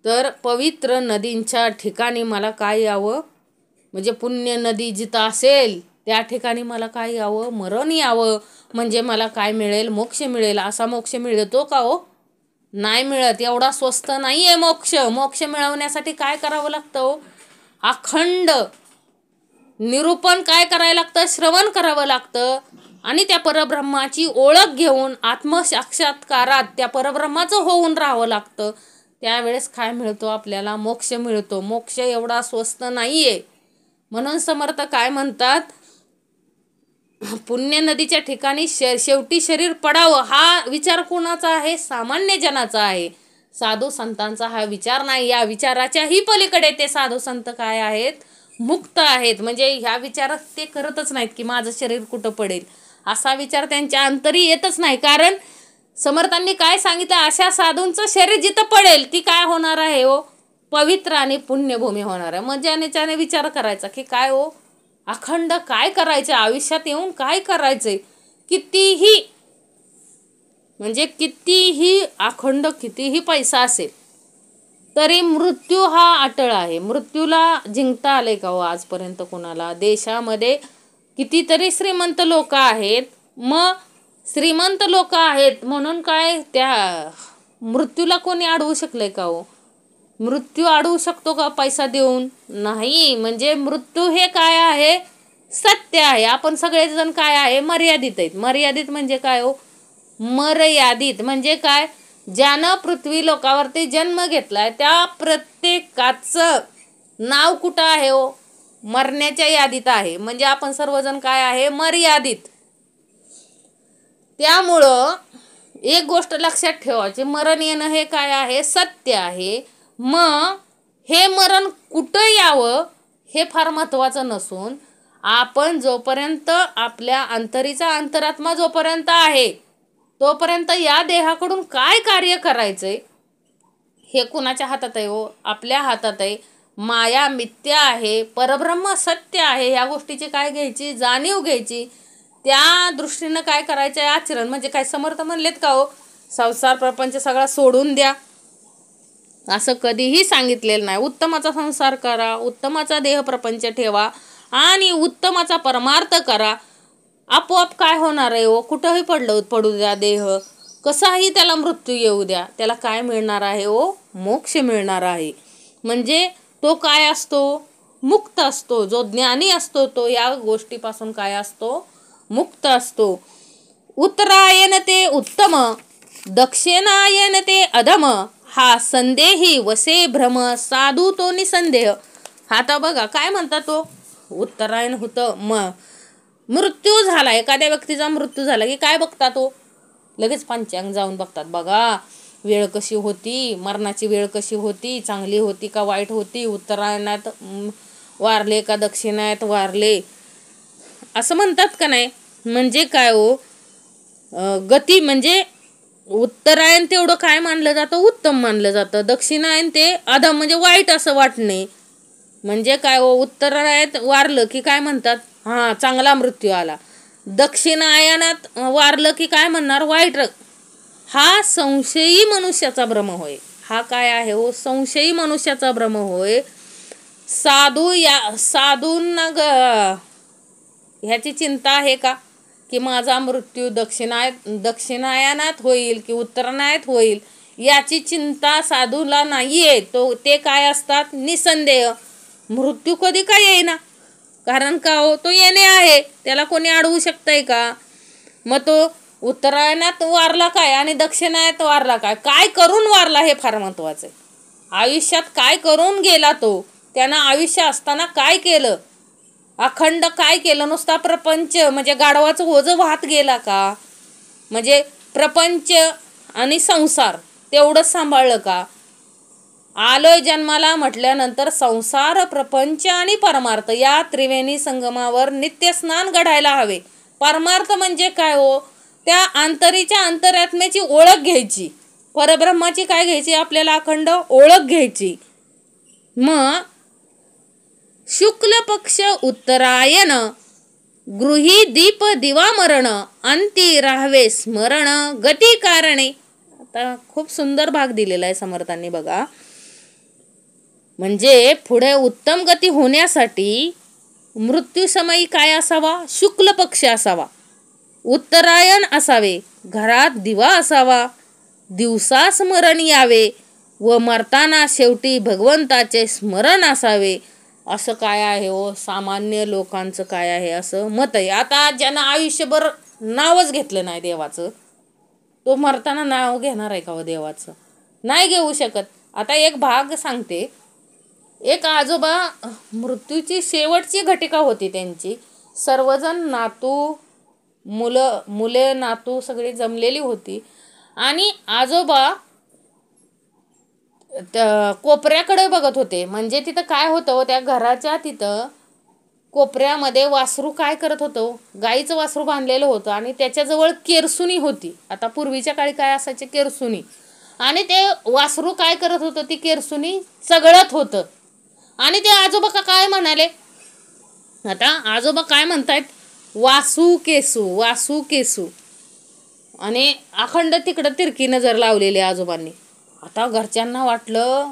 तर पवित्र नदींच्या ठिकाणी मला काय यावं, म्हणजे पुण्य नदी जिथं असेल त्या ठिकाणी मला काय यावं, मरण यावं, म्हणजे मला काय मिळेल, मोक्ष मिळेल. असा मोक्ष मिळतो का हो, नाही मिळत, एवढा स्वस्त नाही आहे मोक्ष. मोक्ष मिळवण्यासाठी काय करावं लागतं? अखंड निरूपण काय करायला लागतं? श्रवण करावं लागतं आणि त्या परब्रह्माची ओळख घेऊन आत्मसाक्षात्कारात त्या परब्रह्माचं होऊन राहावं लागतं. त्यावेळेस काय मिळतो? आपल्याला मोक्ष मिळतो. मोक्ष एवढा स्वस्त नाहीये. म्हणून समर्थ काय म्हणतात? पुण्य नदीच्या ठिकाणी शेवटी शरीर पडावं हा विचार कोणाचा आहे? सामान्य जनाचा आहे. साधू संतांचा हा विचार नाही. या विचाराच्याही पलीकडे ते साधू संत काय आहेत? मुक्त आहेत. म्हणजे ह्या विचार ते करतच नाहीत की माझं शरीर कुठं पडेल, असा विचार त्यांच्या अंतरी येतच नाही. कारण समर्थांनी काय सांगितलं? अशा साधूंचं शरीर जिथं पडेल ती काय होणार आहे हो? पवित्र आणि पुण्यभूमी होणार आहे. मग ज्याने विचार करायचा की काय हो, अखंड काय करायचं आयुष्यात येऊन, काय करायचंय? कितीही म्हणजे कितीही अखंड, कितीही पैसा असेल तरी मृत्यू हा अटळ आहे. मृत्यूला जिंकता आले का हो आजपर्यंत कोणाला? देशामध्ये कितीतरी श्रीमंत लोक आहेत. मग श्रीमंत लोक आहेत म्हणून काय त्या मृत्यूला कोणी अडवू शकलंय का हो? मृत्यू अडवू शकतो का पैसा देऊन? नाही. म्हणजे मृत्यू हे काय आहे? सत्य आहे. आपण सगळेजण काय आहे? मर्यादित आहेत. मर्यादित म्हणजे काय हो? मर्यादित म्हणजे काय? ज्यानं पृथ्वी लोकावरती जन्म घेतलाय त्या प्रत्येकाचं नाव कुठं आहे हो? मरण्याच्या यादीत आहे. म्हणजे आपण सर्वजण काय आहे? मर्यादित. त्यामुळं एक गोष्ट लक्षात ठेवायची, मरण येणं हे काय आहे? सत्य आहे. मग हे मरण कुठं यावं हे फार महत्त्वाचं नसून आपण जोपर्यंत आपल्या अंतरीचा अंतरात्मा जोपर्यंत आहे तोपर्यंत या देहाकडून काय कार्य करायचंय हे कुणाच्या हातात आहे हो? आपल्या हातात आहे. माया मिथ्या आहे, परब्रह्म सत्य आहे. ह्या गोष्टीची काय घ्यायची? जाणीव घ्यायची. त्या दृष्टीनं काय करायचं आहे? आचरण. म्हणजे काय समर्थ म्हणलेत का हो संसार प्रपंच सगळा सोडून द्या? असं कधीही सांगितलेलं नाही. उत्तमाचा संसार करा, उत्तमाचा देह प्रपंच ठेवा आणि उत्तमाचा परमार्थ करा. आपोआप काय होणार आहे हो? कुठंही पडू द्या देह, कसाही त्याला मृत्यू येऊ द्या, त्याला काय मिळणार आहे हो? मोक्ष मिळणार आहे. म्हणजे तो काय असतो? मुक्त असतो. जो ज्ञानी असतो तो या गोष्टीपासून काय असतो? मुक्त असतो. उत्तरायण ते उत्तम, दक्षिणायन ते अधम, हा संदेही वसे भ्रम, साधू तो निसंदेह. आता बघा काय म्हणता तो? उत्तरायण होतं, मृत्यू झाला, एखाद्या व्यक्तीचा मृत्यू झाला की काय बघता तो? लगेच पंचांग जाऊन बघतात. बघा वेळ कशी होती, मरणाची वेळ कशी होती, चांगली होती का वाईट होती, उत्तरायणात वारले का दक्षिणायत वारले, असं म्हणतात का नाही? म्हणजे काय हो? गती म्हणजे उत्तरायण तेवढं काय मानलं जातं? उत्तम मानलं जातं. दक्षिणायन ते अधम म्हणजे वाईट असं वाटणे. म्हणजे काय हो? उत्तरायणात वारलं की काय म्हणतात? हा चांगला मृत्यू आला. दक्षिणायनात वारलं की काय म्हणणार? वाईट. हा संशयी मनुष्याचा भ्रम होय. हा काय आहे हो? संशयी मनुष्याचा भ्रम होय. साधूंना ह्याची चिंता आहे का की माझा मृत्यू दक्षिणायनात होईल की उत्तरायणात होईल? याची चिंता साधूला नाहीये. ते काय असतात? निसंदेह. मृत्यू कधी काय येईना, कारण का हो? तो येणे आहे, त्याला कोणी अडवू शकतंय का? मग तो उत्तरायणात वारला काय आणि दक्षिणायनात वारला काय? काय करून वारला हे फार महत्वाचं आहे. आयुष्यात काय करून गेला तो? त्यानं आयुष्य असताना काय केलं? अखंड काय केलं? नुसता प्रपंच म्हणजे गाढवाचं ओझं वाहत गेला का? म्हणजे प्रपंच आणि संसार तेवढंच सांभाळलं का? आलोय जन्माला म्हटल्यानंतर संसार, प्रपंच आणि परमार्थ या त्रिवेणी संगमावर नित्य स्नान घडायला हवे. परमार्थ म्हणजे काय हो? त्या अंतरीच्या अंतरात्म्याची ओळख घ्यायची. परब्रह्माची काय घ्यायची? आपल्याला अखंड ओळख घ्यायची. मग शुक्ल पक्ष उत्तरायण, गृही दीप दिवा मरण, अंती राहावे स्मरण, गती कारणे. आता खूप सुंदर भाग दिलेला आहे समर्थांनी बघा. म्हणजे पुढे उत्तम गती होण्यासाठी मृत्यूसमयी काय असावा? शुक्ल पक्ष असावा, उत्तरायण असावे, घरात दिवा असावा, दिवसा स्मरण यावे व मरताना शेवटी भगवंताचे स्मरण असावे. असं काय आहे हो, सामान्य लोकांचं काय आहे असं मत आहे. आता ज्यांना आयुष्यभर नावच घेतलं नाही देवाचं, तो मरताना नाव घेणार आहे का हो देवाचं? नाही घेऊ शकत. आता एक भाग सांगते. एक आजोबा, मृत्यूची शेवटची घटिका होती त्यांची. सर्वजण नातू, मुले नातू सगळी जमलेली होती आणि आजोबा कोपऱ्याकडे बघत होते. म्हणजे तिथं काय होतं, त्या घराच्या तिथं कोपऱ्यामध्ये वासरू काय करत होतं, गाईचं वासरू बांधलेलं होतं आणि त्याच्याजवळ केरसुनी होती. आता पूर्वीच्या काळी काय असायचे, केरसुनी. आणि ते वासरू काय करत होतं, ती केरसुनी चगळत होतं. आणि ते आजोबा काय म्हणाले, आता आजोबा काय म्हणतायत, वासू केसू वासू केसू. आणि अखंड तिकडं तिरकी नजर लावलेली आजोबांनी. आता घरच्यांना वाटलं,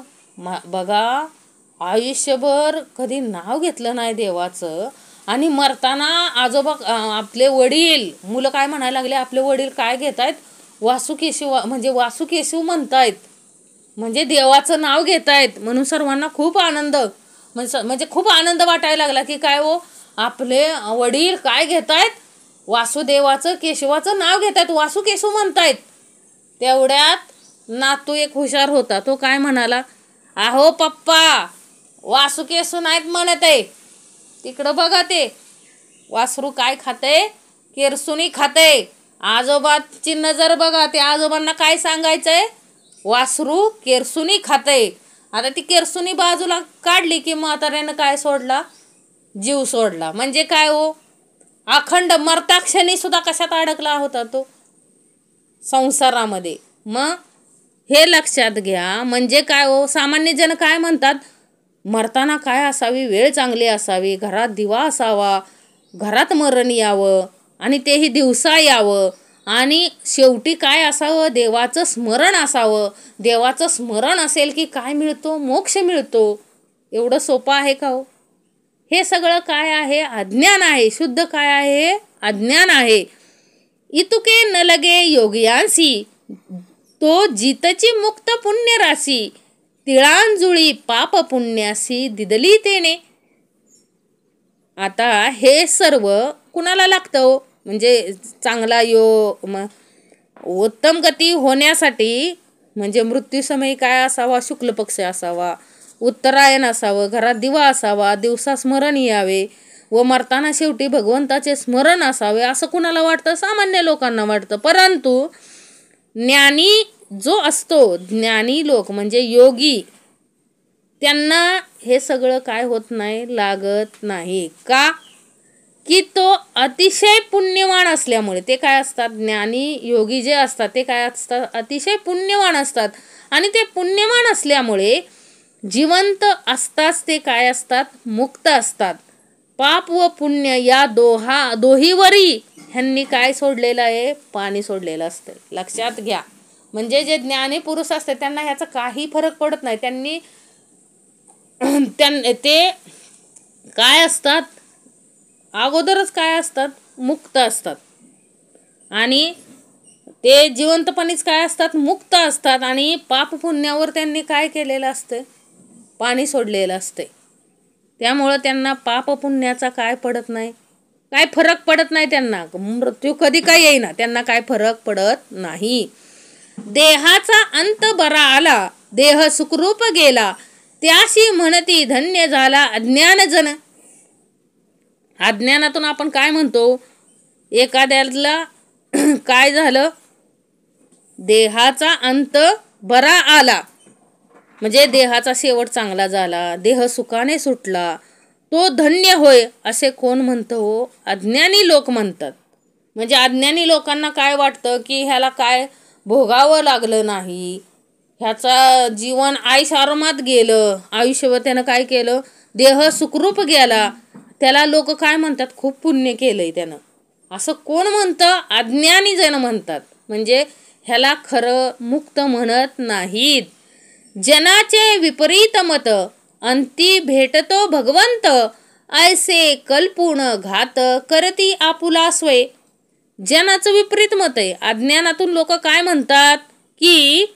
बघा आयुष्यभर कधी नाव घेतलं नाही देवाचं आणि मरताना आजोबा आपले वडील, मुलं काय म्हणायला लागले, आपले वडील काय घेतायत, वासुकेशू म्हणजे वासुकेशू म्हणतायत, म्हणजे देवाचं नाव घेतायत. म्हणून सर्वांना खूप आनंद, म्हणजे खूप आनंद वाटायला लागला की काय हो, आपले वडील काय घेतायत, वासुदेवाचं केशवाचं नाव घेतायत, वासुकेशू म्हणतायत. तेवढ्यात नातू एक हुशार होता, तो काय म्हणाला, अहो पप्पा वासुकेशू नाहीत म्हणत आहे, तिकडं बघा ते वासरू काय खाते, केरसुनी खाते. आजोबाची नजर बघा, ते आजोबांना काय सांगायचंय, वासरू केरसुनी खाते. आता ती केरसुनी बाजूला काढली की म्हाताऱ्यानं काय सोडला, जीव सोडला. म्हणजे काय हो, अखंड मरताक्षणी सुद्धा कशात अडकला होता तो, संसारामध्ये. मग हे लक्षात घ्या. म्हणजे काय हो, सामान्य जन काय म्हणतात, मरताना काय असावी, वेळ चांगली असावी, घरात दिवा असावा, घरात मरण यावं आणि तेही दिवसा यावं, आणि शेवटी काय असावं, देवाचं स्मरण असावं. देवाचं स्मरण असेल की काय मिळतो, मोक्ष मिळतो. एवढं सोपं आहे का हो? हे सगळं काय आहे, अज्ञान आहे. शुद्ध काय आहे, अज्ञान आहे. इतुके न लगे योगियांसी तो जितची मुक्त पुण्य राशी, तिळांजुळी पाप पुण्यासी दिदली तेने. आता हे सर्व कुणाला लागतं, म्हणजे चांगला उत्तम गती होण्यासाठी. म्हणजे मृत्यूसमयी काय असावा, शुक्ल पक्ष असावा, उत्तरायण असावं, घरात दिवा असावा, दिवसा स्मरण यावे व मरताना शेवटी भगवंताचे स्मरण असावे, असं कुणाला वाटतं, सामान्य लोकांना वाटतं. परंतु ज्ञानी जो असतो, ज्ञानी लोक म्हणजे योगी, त्यांना हे सगळं काय होत नाही, लागत नाही. का? की तो अतिशय पुण्यवान असल्यामुळे. ते काय असतात, ज्ञानी योगी जे असतात ते काय असतात, अतिशय पुण्यवान असतात. आणि ते पुण्यवान असल्यामुळे जिवंत असताच ते काय असतात, मुक्त असतात. पाप व पुण्य या दोहीवरी ह्यांनी काय सोडलेलं आहे, पाणी सोडलेलं असतं. लक्षात घ्या. म्हणजे जे ज्ञानी पुरुष असतात त्यांना ह्याचा काही फरक पडत नाही. त्यांनी ते काय असतात, अगोदरच काय असतात, मुक्त असतात. आणि ते जिवंतपणीच काय असतात, मुक्त असतात. आणि पाप पुण्यावर त्यांनी काय केलेलं असतं, पाणी सोडलेलं असते. त्यामुळं त्यांना पाप पुण्याचा काय पडत नाही, काय फरक पडत नाही. त्यांना मृत्यू कधी काय येईना, त्यांना काय फरक पडत नाही. देहाचा अंत बरा आला, देह सुखरूप गेला, त्याशी म्हणती धन्य झाला अज्ञानजन. अज्ञानातून आपण काय म्हणतो, एखाद्याला काय झालं, देहाचा अंत बरा आला, म्हणजे देहाचा शेवट चांगला झाला, देह सुखाने सुटला, तो धन्य होय, असे कोण म्हणतं हो, अज्ञानी लोक म्हणतात. म्हणजे अज्ञानी लोकांना काय वाटतं की ह्याला काय भोगावं लागलं नाही, ह्याचा जीवन आयुष्यात गेलं, आयुष्यभर त्यानं काय केलं, देह सुखरूप गेला, त्याला लोक काय म्हणतात, खूप पुण्य केलंय त्यानं, असं कोण म्हणतं, अज्ञानी जण म्हणतात. म्हणजे ह्याला खरं मुक्त म्हणत नाहीत. जनाचे विपरीत मत अंती भेटतो भगवंत, ऐसे कल्पून घात करती आपुला स्वय. जनाचं विपरीत मत आहे. अज्ञानातून लोक काय म्हणतात, की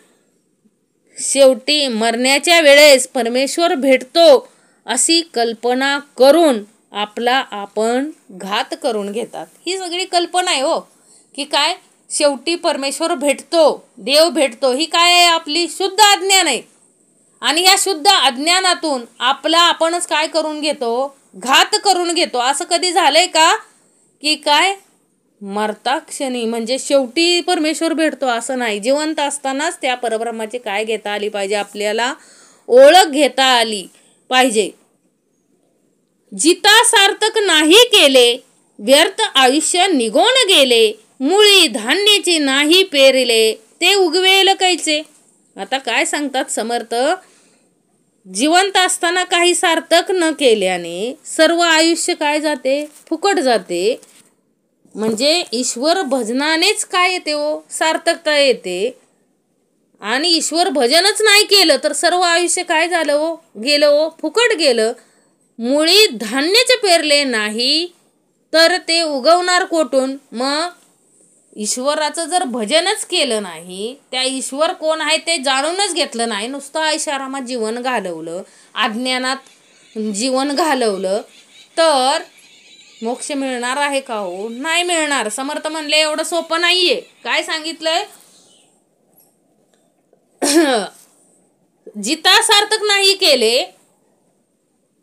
शेवटी मरण्याच्या वेळेस परमेश्वर भेटतो अशी कल्पना करून आपला आपण घात करून घेतात. ही सगळी कल्पना आहे हो, की काय शेवटी परमेश्वर भेटतो, देव भेटतो, ही काय आहे आपली शुद्ध अज्ञान आहे. आणि या शुद्ध अज्ञानातून आपला आपणच काय करून घेतो, घात करून घेतो. असं कधी झालंय का की काय मरता क्षणी म्हणजे शेवटी परमेश्वर भेटतो असं नाही. जिवंत असतानाच त्या परब्रह्माची काय घेता आली पाहिजे, आपल्याला ओळख घेता आली पाहिजे. जिता सार्थक नाही केले, व्यर्थ आयुष्य निघून गेले, मुळी धान्याची नाही पेरले, ते उगवेल कैचे. आता काय सांगतात समर्थ, जिवंत असताना काही सार्थक न केल्याने सर्व आयुष्य काय जाते, फुकट जाते. म्हणजे ईश्वर भजनानेच काय येते हो, सार्थकता येते. आणि ईश्वर भजनच नाही केलं तर सर्व आयुष्य काय झालं हो, गेलं हो, फुकट गेलं. मुळी धान्यच पेरले नाही तर ते उगवणार कोठून. मग ईश्वराचं जर भजनच केलं नाही, त्या ईश्वर कोण आहे ते जाणूनच घेतलं नाही, नुसतं ऐशारामात जीवन घालवलं, अज्ञानात जीवन घालवलं, तर मोक्ष मिळणार आहे का हो, नाही मिळणार. समर्थ म्हणले एवढं सोपं नाहीये. काय सांगितलंय, जिता सार्थक नाही केले,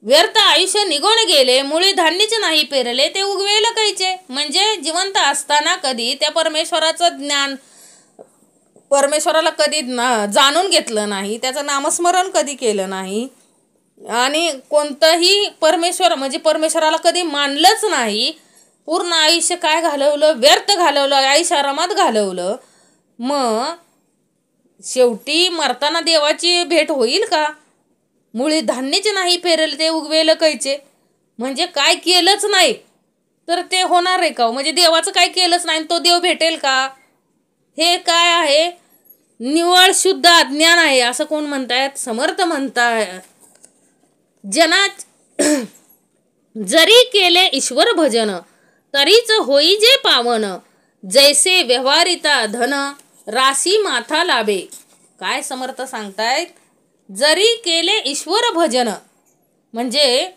व्यर्थ आयुष्य निघून गेले, मुळी धान्याचे नाही पेरले, ते उगवेल कैचे. म्हणजे जिवंत असताना कधी त्या परमेश्वराचं ज्ञान, परमेश्वराला कधी जाणून घेतलं नाही, त्याचं नामस्मरण कधी केलं नाही, आणि कोणतंही परमेश्वर म्हणजे परमेश्वराला कधी मानलंच नाही, पूर्ण आयुष्य काय घालवलं, व्यर्थ घालवलं, ऐशारामात घालवलं. मग शेवटी मरताना देवाची भेट होईल का. मुळी धान्याचे नाही पेरले, ते उगवेल कैचे. म्हणजे काय केलंच नाही तर ते होणार आहे का, म्हणजे देवाचं काय केलंच नाही तो देव भेटेल का. हे काय आहे, निव्वळ शुद्ध अज्ञान आहे. असं कोण म्हणतायत, समर्थ म्हणताय, जना जरी केले ईश्वर भजन, तरीच होई जे पावन, जैसे व्यवहारिता धन, राशी माथा लाभे. काय समर्थ सांगतायत, जरी केले ईश्वर भजन म्हणजे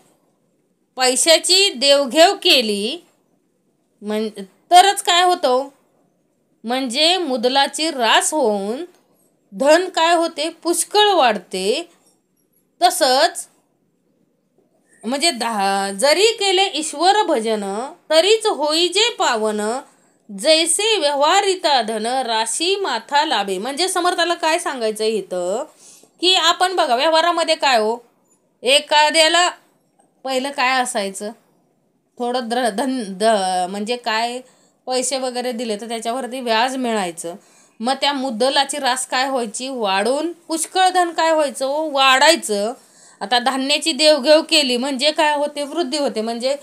पैशाची देवघेव केली तरच काय होतं, म्हणजे मुदलाची रास होऊन धन काय होते, पुष्कळ वाढते. तसंच म्हणजे जरी केले ईश्वर भजन तरीच होई जे पावन, जैसे व्यवहारिता धन, राशी माथा लाभे. म्हणजे समर्थाला काय सांगायचं इथं, की आपण बघा व्यवहारामध्ये काय हो, एखाद्याला पहिलं काय असायचं, थोडं म्हणजे काय पैसे वगैरे दिले तर त्याच्यावरती व्याज मिळायचं. मग त्या मुद्दलाची रास काय व्हायची, वाढून पुष्कळ धन काय व्हायचं, वाढायचं. आता धान्याची देवघेव केली म्हणजे काय होते, वृद्धी होते. म्हणजे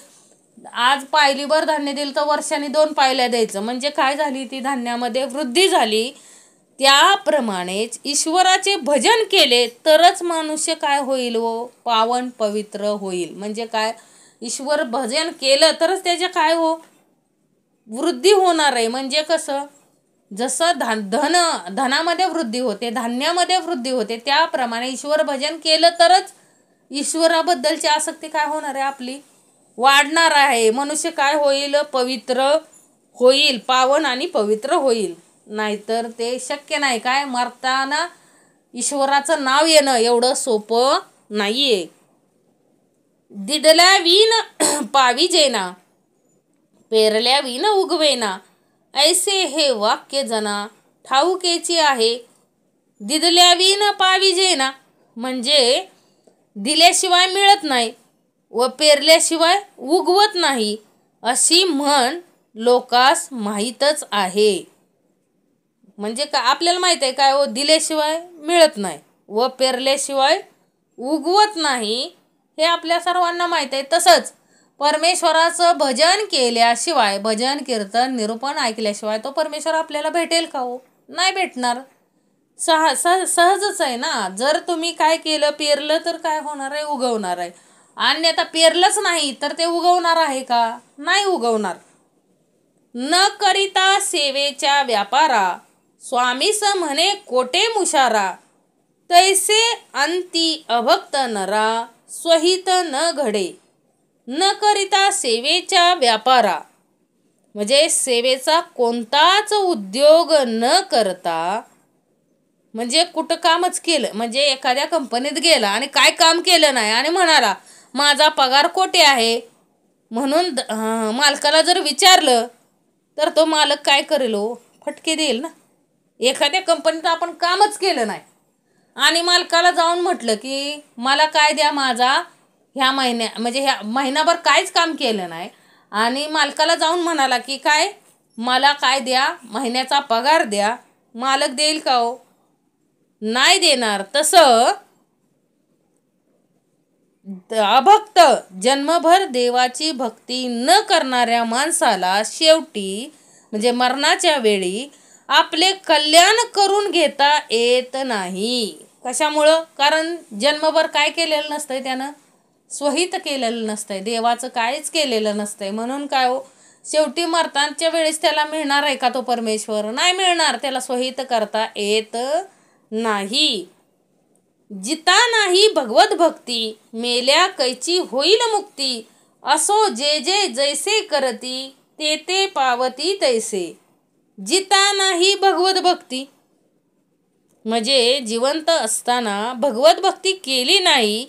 आज पायलीभर धान्य दिलं तर वर्षांनी 2 पायल्या द्यायचं, म्हणजे काय झाली, ती धान्यामध्ये वृद्धी झाली. त्याप्रमाणेच ईश्वराचे भजन केले तरच मनुष्य काय होईल हो, पावन पवित्र होईल. म्हणजे काय, ईश्वर भजन केलं तरच त्याचे काय हो, वृद्धी होणार आहे. म्हणजे कसं, जसं धनामध्ये वृद्धी होते, धान्यामध्ये वृद्धी होते, त्याप्रमाणे ईश्वर भजन केलं तरच ईश्वराबद्दलची आसक्ती काय होणार आहे, आपली वाढणार आहे. मनुष्य काय होईल, पवित्र होईल, पावन आणि पवित्र होईल. नाहीतर ते शक्य नाही. काय मरताना ईश्वराचं नाव येणं एवढं सोपं नाहीये. दिडल्या विन पाविजेना, पेरल्या विन उगवेना, ऐसे हे वाक्य जना ठाऊकेची आहे. दिदल्या विन पाविजेना म्हणजे दिल्याशिवाय मिळत नाही व पेरल्याशिवाय उगवत नाही, अशी म्हण लोकास माहीतच आहे. म्हणजे का आपल्याला माहित आहे काय हो, दिल्याशिवाय मिळत नाही व पेरल्याशिवाय उगवत नाही, हे आपल्या सर्वांना माहित आहे. तसंच परमेश्वराचं भजन केल्याशिवाय, भजन कीर्तन निरूपण ऐकल्याशिवाय तो परमेश्वर आपल्याला भेटेल का हो, नाही भेटणार. सहजच आहे ना. जर तुम्ही काय केलं, पेरलं तर काय होणार आहे, उगवणार आहे. आणि आता पेरलंच नाही तर ते उगवणार आहे का, नाही उगवणार. न करिता सेवेच्या व्यापारा, स्वामीस म्हणे कोटे मुशारा, तैसे अंती अभक्त नरा, स्वहित न घडे न करिता सेवेच्या व्यापारा. म्हणजे सेवेचा कोणताच उद्योग न करता, म्हणजे कुठं कामच केलं, म्हणजे एखाद्या कंपनीत गेला आणि काय काम केलं नाही आणि म्हणाला माझा पगार कोटी आहे म्हणून मालकाला जर विचारलं तर तो मालक काय करेल हो? फटके देईल ना. एखाद्या कंपनीत आपण कामच केलं नाही आणि मालकाला जाऊन म्हटलं की मला काय द्या, माझा ह्या म्हणजे ह्या महिनाभर काहीच काम केलं नाही आणि मालकाला जाऊन म्हणाला की काय मला काय द्या, महिन्याचा पगार द्या, मालक देईल का हो? नाही देणार. तसं अभक्त जन्मभर देवाची भक्ती न करणाऱ्या माणसाला शेवटी म्हणजे मरणाच्या वेळी आपले कल्याण करून घेता येत नाही. कशामुळं? कारण जन्मभर काय केलेलं नसतंय, त्यानं स्वहित केलेलं नसतंय, देवाचं काहीच केलेलं नसतंय. म्हणून काय हो, शेवटी मरताच्या वेळेस त्याला मिळणार आहे का तो परमेश्वर? नाही मिळणार. त्याला स्वहित करता येत नाही. जिता नाही भगवत भक्ती, मेल्या कैची होईल मुक्ती, असो जे जे जैसे करती, ते ते पावती तैसे. जिता नाही भगवत भक्ती म्हणजे जिवंत असताना भगवत भक्ती केली नाही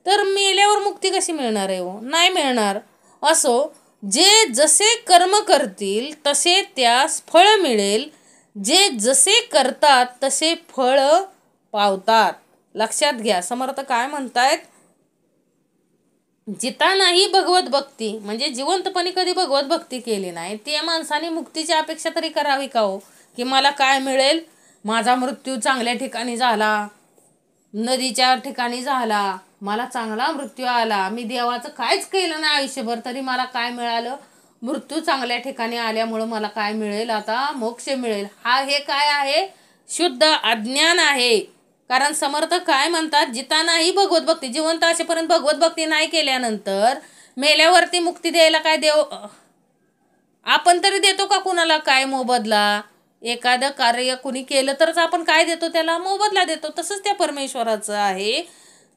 तर मेल्यावर मुक्ती कशी मिळणार आहे हो? नाही मिळणार. असो जे जसे कर्म करतील तसे त्यास फळ मिळेल, जे जसे करतात तसे फळ पावतात. लक्षात घ्या. समर्थ काय म्हणतायत? जिता नाही भगवत भक्ती म्हणजे जिवंतपणी कधी भगवत भक्ती केली नाही त्या माणसाने मुक्तीची अपेक्षा तरी करावी का हो? की मला काय मिळेल, माझा मृत्यू चांगल्या ठिकाणी झाला, नदीच्या ठिकाणी झाला, मला चांगला मृत्यू आला, मी देवाचं काहीच केलं नाही आयुष्यभर तरी मला काय मिळालं, मृत्यू चांगल्या ठिकाणी आल्यामुळं मला काय मिळेल, आता मोक्ष मिळेल. हे काय आहे? शुद्ध अज्ञान आहे. कारण समर्थ काय म्हणतात? जिता नाही भगवत भक्ती, जिवंत असेपर्यंत भगवत भक्ती नाही केल्यानंतर मेल्यावरती मुक्ती द्यायला काय देव आपण तरी देतो का कुणाला काय मोबदला? एखादं कार्य कुणी केलं तरच आपण काय देतो? त्याला मोबदला देतो. तसंच त्या परमेश्वराचं आहे.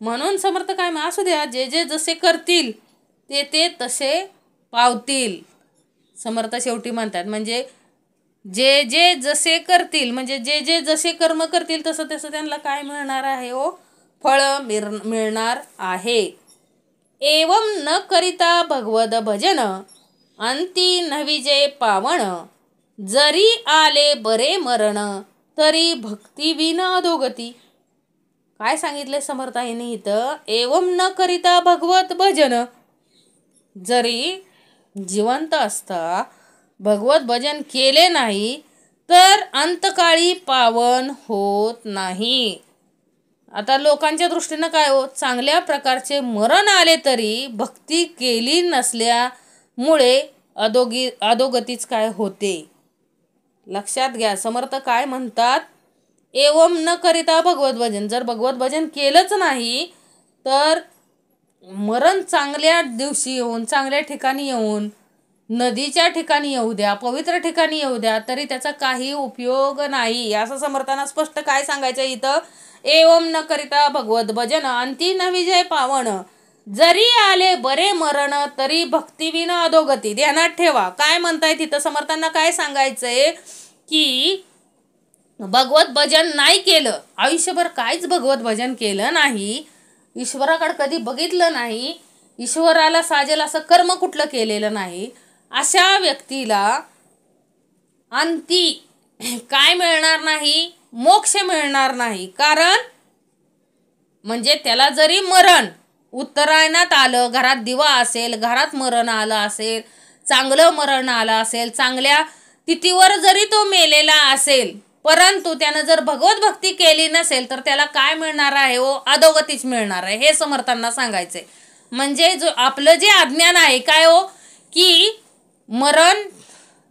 म्हणून समर्थ काय असू द्या, जे जे जसे करतील ते ते तसे पावतील. समर्थ शेवटी म्हणतात म्हणजे जे जे जसे करतील म्हणजे जे जे जसे कर्म करतील तसं तसं त्यांना काय मिळणार आहे हो? फळ मिळणार आहे. एवम न करिता भगवद भजन, अंती नविजे पावण, जरी आले बरे मरण, तरी भक्ती विन अधोगती. काय सांगितले समर्थाने इथं? एवम न करिता भगवत भजन, जरी जिवंत असता भगवत भजन केले नाही तर अंतकाळी पावन होत नाही. आता लोकांच्या दृष्टीनं काय हो, चांगल्या प्रकारचे मरण आले तरी भक्ती केली नसल्यामुळे अधोगतीच काय होते. लक्षात घ्या. समर्थ काय म्हणतात? एवम न करिता भगवत भजन, जर भगवत भजन केलंच नाही तर मरण चांगल्या दिवशी येऊन, चांगल्या ठिकाणी येऊन, नदीच्या ठिकाणी येऊ द्या, पवित्र ठिकाणी येऊ द्या, तरी त्याचा काही उपयोग नाही. असं समर्थांना स्पष्ट काय सांगायचं इथं? एवम न करिता भगवत भजन, अंती न विजय पावण, जरी आले बरे मरण, तरी भक्तीविन अधोगती. ध्यानात ठेवा. काय म्हणताय तिथं? समर्थांना काय सांगायचंय की भगवत भजन नाही केलं, आयुष्यभर काहीच भगवत भजन केलं नाही, ईश्वराकडे कधी बघितलं नाही, ईश्वराला साजेल असं कर्म कुठलं केलेलं नाही, अशा व्यक्तीला अंती काय मिळणार नाही? मोक्ष मिळणार नाही. कारण म्हणजे त्याला जरी मरण उत्तरायणात आलं, घरात दिवा असेल, घरात मरण आलं असेल, चांगलं मरण आलं असेल, चांगल्या तिथीवर जरी तो मेलेला असेल, परंतु त्यानं जर भगवत भक्ती केली नसेल तर त्याला काय मिळणार आहे हो? अधोगतीच मिळणार आहे. हे समर्थांना सांगायचंय. म्हणजे जो आपलं जे अज्ञान आहे काय हो, की मरण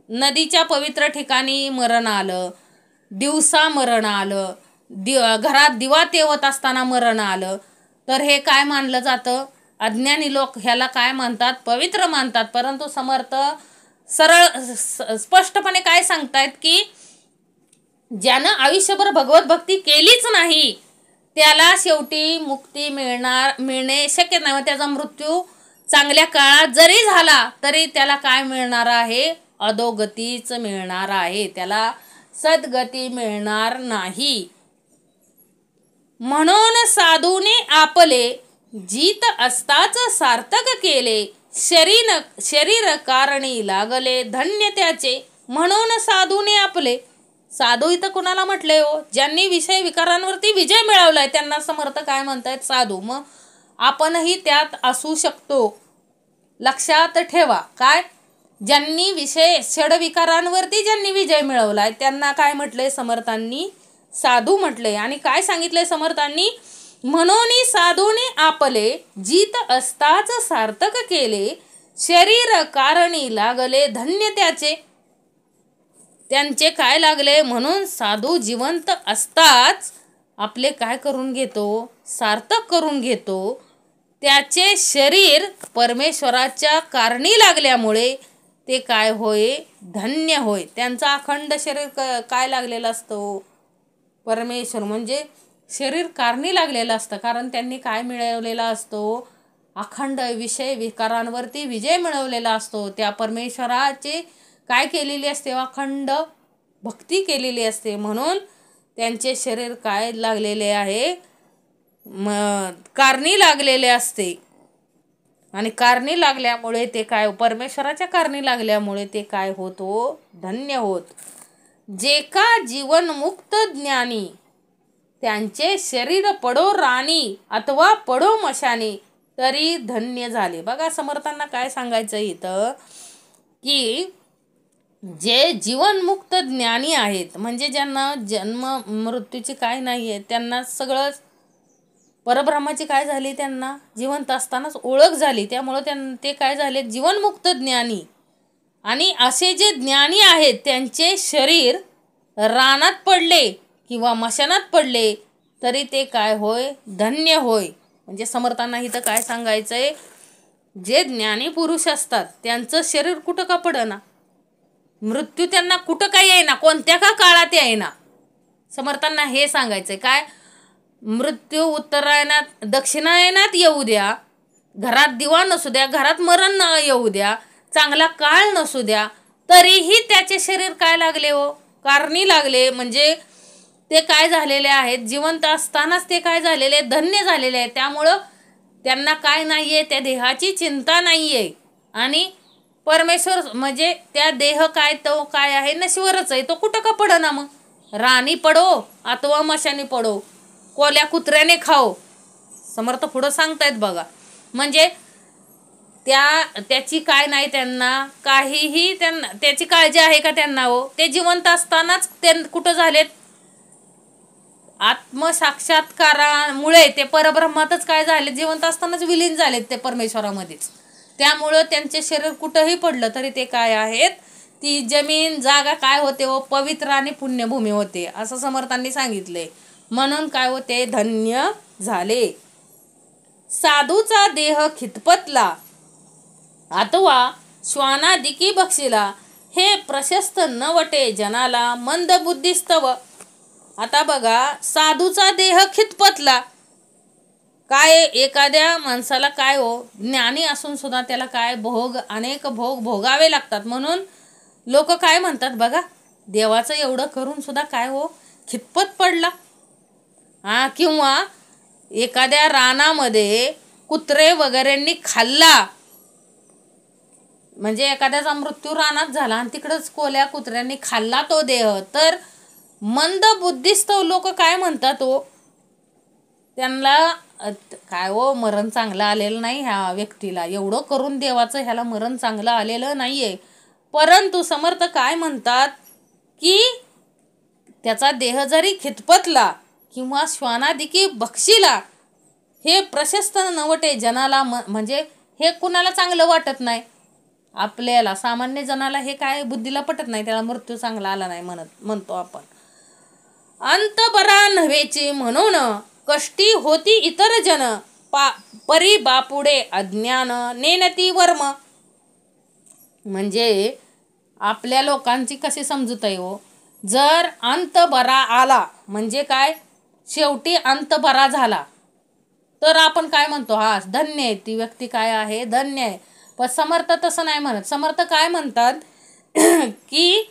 नदीच्या पवित्र ठिकाणी मरण आलं, दिवसा मरण आलं, घरात दिवा तेवत असताना मरण आलं, तर हे काय मानलं जातं? अज्ञानी लोक ह्याला काय मानतात? पवित्र मानतात. परंतु समर्थ सरळ स्पष्टपणे काय सांगतायत की ज्यानं आयुष्यभर भगवत भक्ती केलीच नाही त्याला शेवटी मुक्ती मिळणे शक्य नाही. त्याचा मृत्यू चांगल्या काळात जरी झाला तरी त्याला काय मिळणार आहे? अधोगतीच मिळणार आहे, त्याला सद्गती मिळणार नाही. म्हणून साधूने आपले जीत असताच सार्थक केले, शरीर कारणी लागले धन्य त्याचे. म्हणून साधूने आपले, साधू इथं कुणाला म्हटले हो? ज्यांनी विषय विकारांवरती विजय मिळवलाय त्यांना समर्थ काय म्हणतायत? साधू. मग आपणही त्यात असू शकतो, लक्षात ठेवा. काय? ज्यांनी षडविकारांवरती ज्यांनी विजय मिळवलाय त्यांना काय म्हटलंय समर्थांनी? साधू म्हटले. आणि काय सांगितलंय समर्थांनी? म्हणून साधूने आपले जीत असताच सार्थक केले, शरीर कारणी लागले धन्य त्याचे. त्यांचे काय लागले? म्हणून साधू जिवंत असताच आपले काय करून घेतो? सार्थक करून घेतो. त्याचे शरीर परमेश्वराच्या कारणी लागल्यामुळे ते काय होय? धन्य होय. त्यांचा अखंड शरीर काय लागलेलं असतं? परमेश्वर म्हणजे शरीर कारणी लागलेलं असतं, कारण त्यांनी काय मिळवलेला असतो? अखंड विषय विकारांवरती विजय मिळवलेला असतो. त्या परमेश्वराचे काय केलेली असते? अखंड भक्ती केलेली असते. म्हणून त्यांचे शरीर काय लागलेले आहे? कारणी लागलेले असते. आणि कारणी लागल्यामुळे ते काय? परमेश्वराच्या कारणी लागल्यामुळे ते काय होतो? धन्य होत. जे का जीवनमुक्त ज्ञानी त्यांचे शरीर पडो राणी अथवा पडो मशानी तरी धन्य झाले. बघा समर्थांना काय सांगायचं इथं, की जे जीवनमुक्त ज्ञानी आहेत म्हणजे ज्यांना जन्म मृत्यूची काय नाही आहे, त्यांना सगळं परब्रह्माची काय झाली? त्यांना जिवंत असतानाच ओळख झाली. त्यामुळं ते काय झाले? जीवनमुक्त ज्ञानी. आणि असे जे ज्ञानी आहेत त्यांचे शरीर रानात पडले किंवा मशानात पडले तरी ते काय होय? धन्य होय. म्हणजे समर्थांना इथं काय सांगायचंय? जे ज्ञानी पुरुष असतात त्यांचं शरीर कुठं का पडना, मृत्यू त्यांना कुठं काय येईना, कोणत्या का काळात येईना. समर्थांना हे सांगायचंय काय? मृत्यू उत्तरायणात दक्षिणायनात येऊ द्या, घरात दिवा नसू द्या, घरात मरण न येऊ द्या, चांगला काळ नसू द्या, तरीही त्याचे शरीर काय लागले हो? कारणी लागले. म्हणजे ते काय झालेले आहेत? जिवंत असतानाच ते काय झालेले? धन्य झालेले आहेत. त्यामुळं त्यांना काय नाहीये? त्या देहाची चिंता नाहीये. आणि परमेश्वर म्हणजे त्या देह काय तो काय आहे? नश्वरच आहे. तो कुठं का पडना मग? राणी पडो अथवा मशानी पडो, कोल्या कुत्र्याने खाओ. समर्थ पुढं सांगतायत बघा. म्हणजे त्याची काय नाही, त्यांना काहीही त्यांना त्याची काळजी आहे का त्यांना हो? ते जिवंत असतानाच ते कुठं झालेत? आत्मसाक्षात्कारामुळे ते परब्रह्मातच काय झाले? जिवंत असतानाच विलीन झालेत ते परमेश्वरामध्येच. त्यामुळं त्यांचे शरीर कुठंही पडलं तरी ते काय आहेत? ती जमीन जागा काय होते व पवित्र आणि पुण्यभूमी होते असं समर्थांनी सांगितले. म्हणून काय होते? धन्य झाले. साधूचा देह खितपतला अथवा श्वानादिकी बक्षिला, हे प्रशस्त नवटे जनाला मंद बुद्धिस्तव. आता बघा, साधूचा देह खितपतला. काय एखाद्या माणसाला काय हो? ज्ञानी असून सुद्धा त्याला काय अनेक भोग भोगावे लागतात. म्हणून लोक काय म्हणतात बघा, देवाचं एवढं करून सुद्धा काय हो? खितपत पडला. किंवा एखाद्या रानामध्ये कुत्रे वगैरेंनी खाल्ला, म्हणजे एखाद्याचा मृत्यू रानात झाला आणि तिकडंच कोल्या कुत्र्यांनी खाल्ला तो देह, तर मंद बुद्धिस्त लोक काय म्हणतात हो? त्यांना काय हो? मरण चांगलं आलेलं नाही ह्या व्यक्तीला, एवढं करून देवाचं ह्याला मरण चांगलं आलेलं नाहीये. परंतु समर्थ काय म्हणतात, की त्याचा देह जरी खितपतला किंवा श्वानादिकी बक्षिला, हे प्रशस्त नवटे जनाला, म्हणजे हे कुणाला चांगलं वाटत नाही. आपल्याला सामान्य जनाला हे काय बुद्धीला पटत नाही, त्याला मृत्यू चांगला आला नाही म्हणतो आपण. अंत बरा नव्हेची म्हणून कष्टी होती इतर जन, परी बापुडे अज्ञान नेनती वर्म. म्हणजे आपल्या लोकांची कशी समजूत आहे हो? जर अंत बरा आला म्हणजे काय, शेवटी अंत बरा झाला तर आपण काय म्हणतो, हा धन्य आहे, ती व्यक्ती काय आहे, धन्य आहे. पण समर्थ तसं नाही म्हणत. समर्थ काय म्हणतात की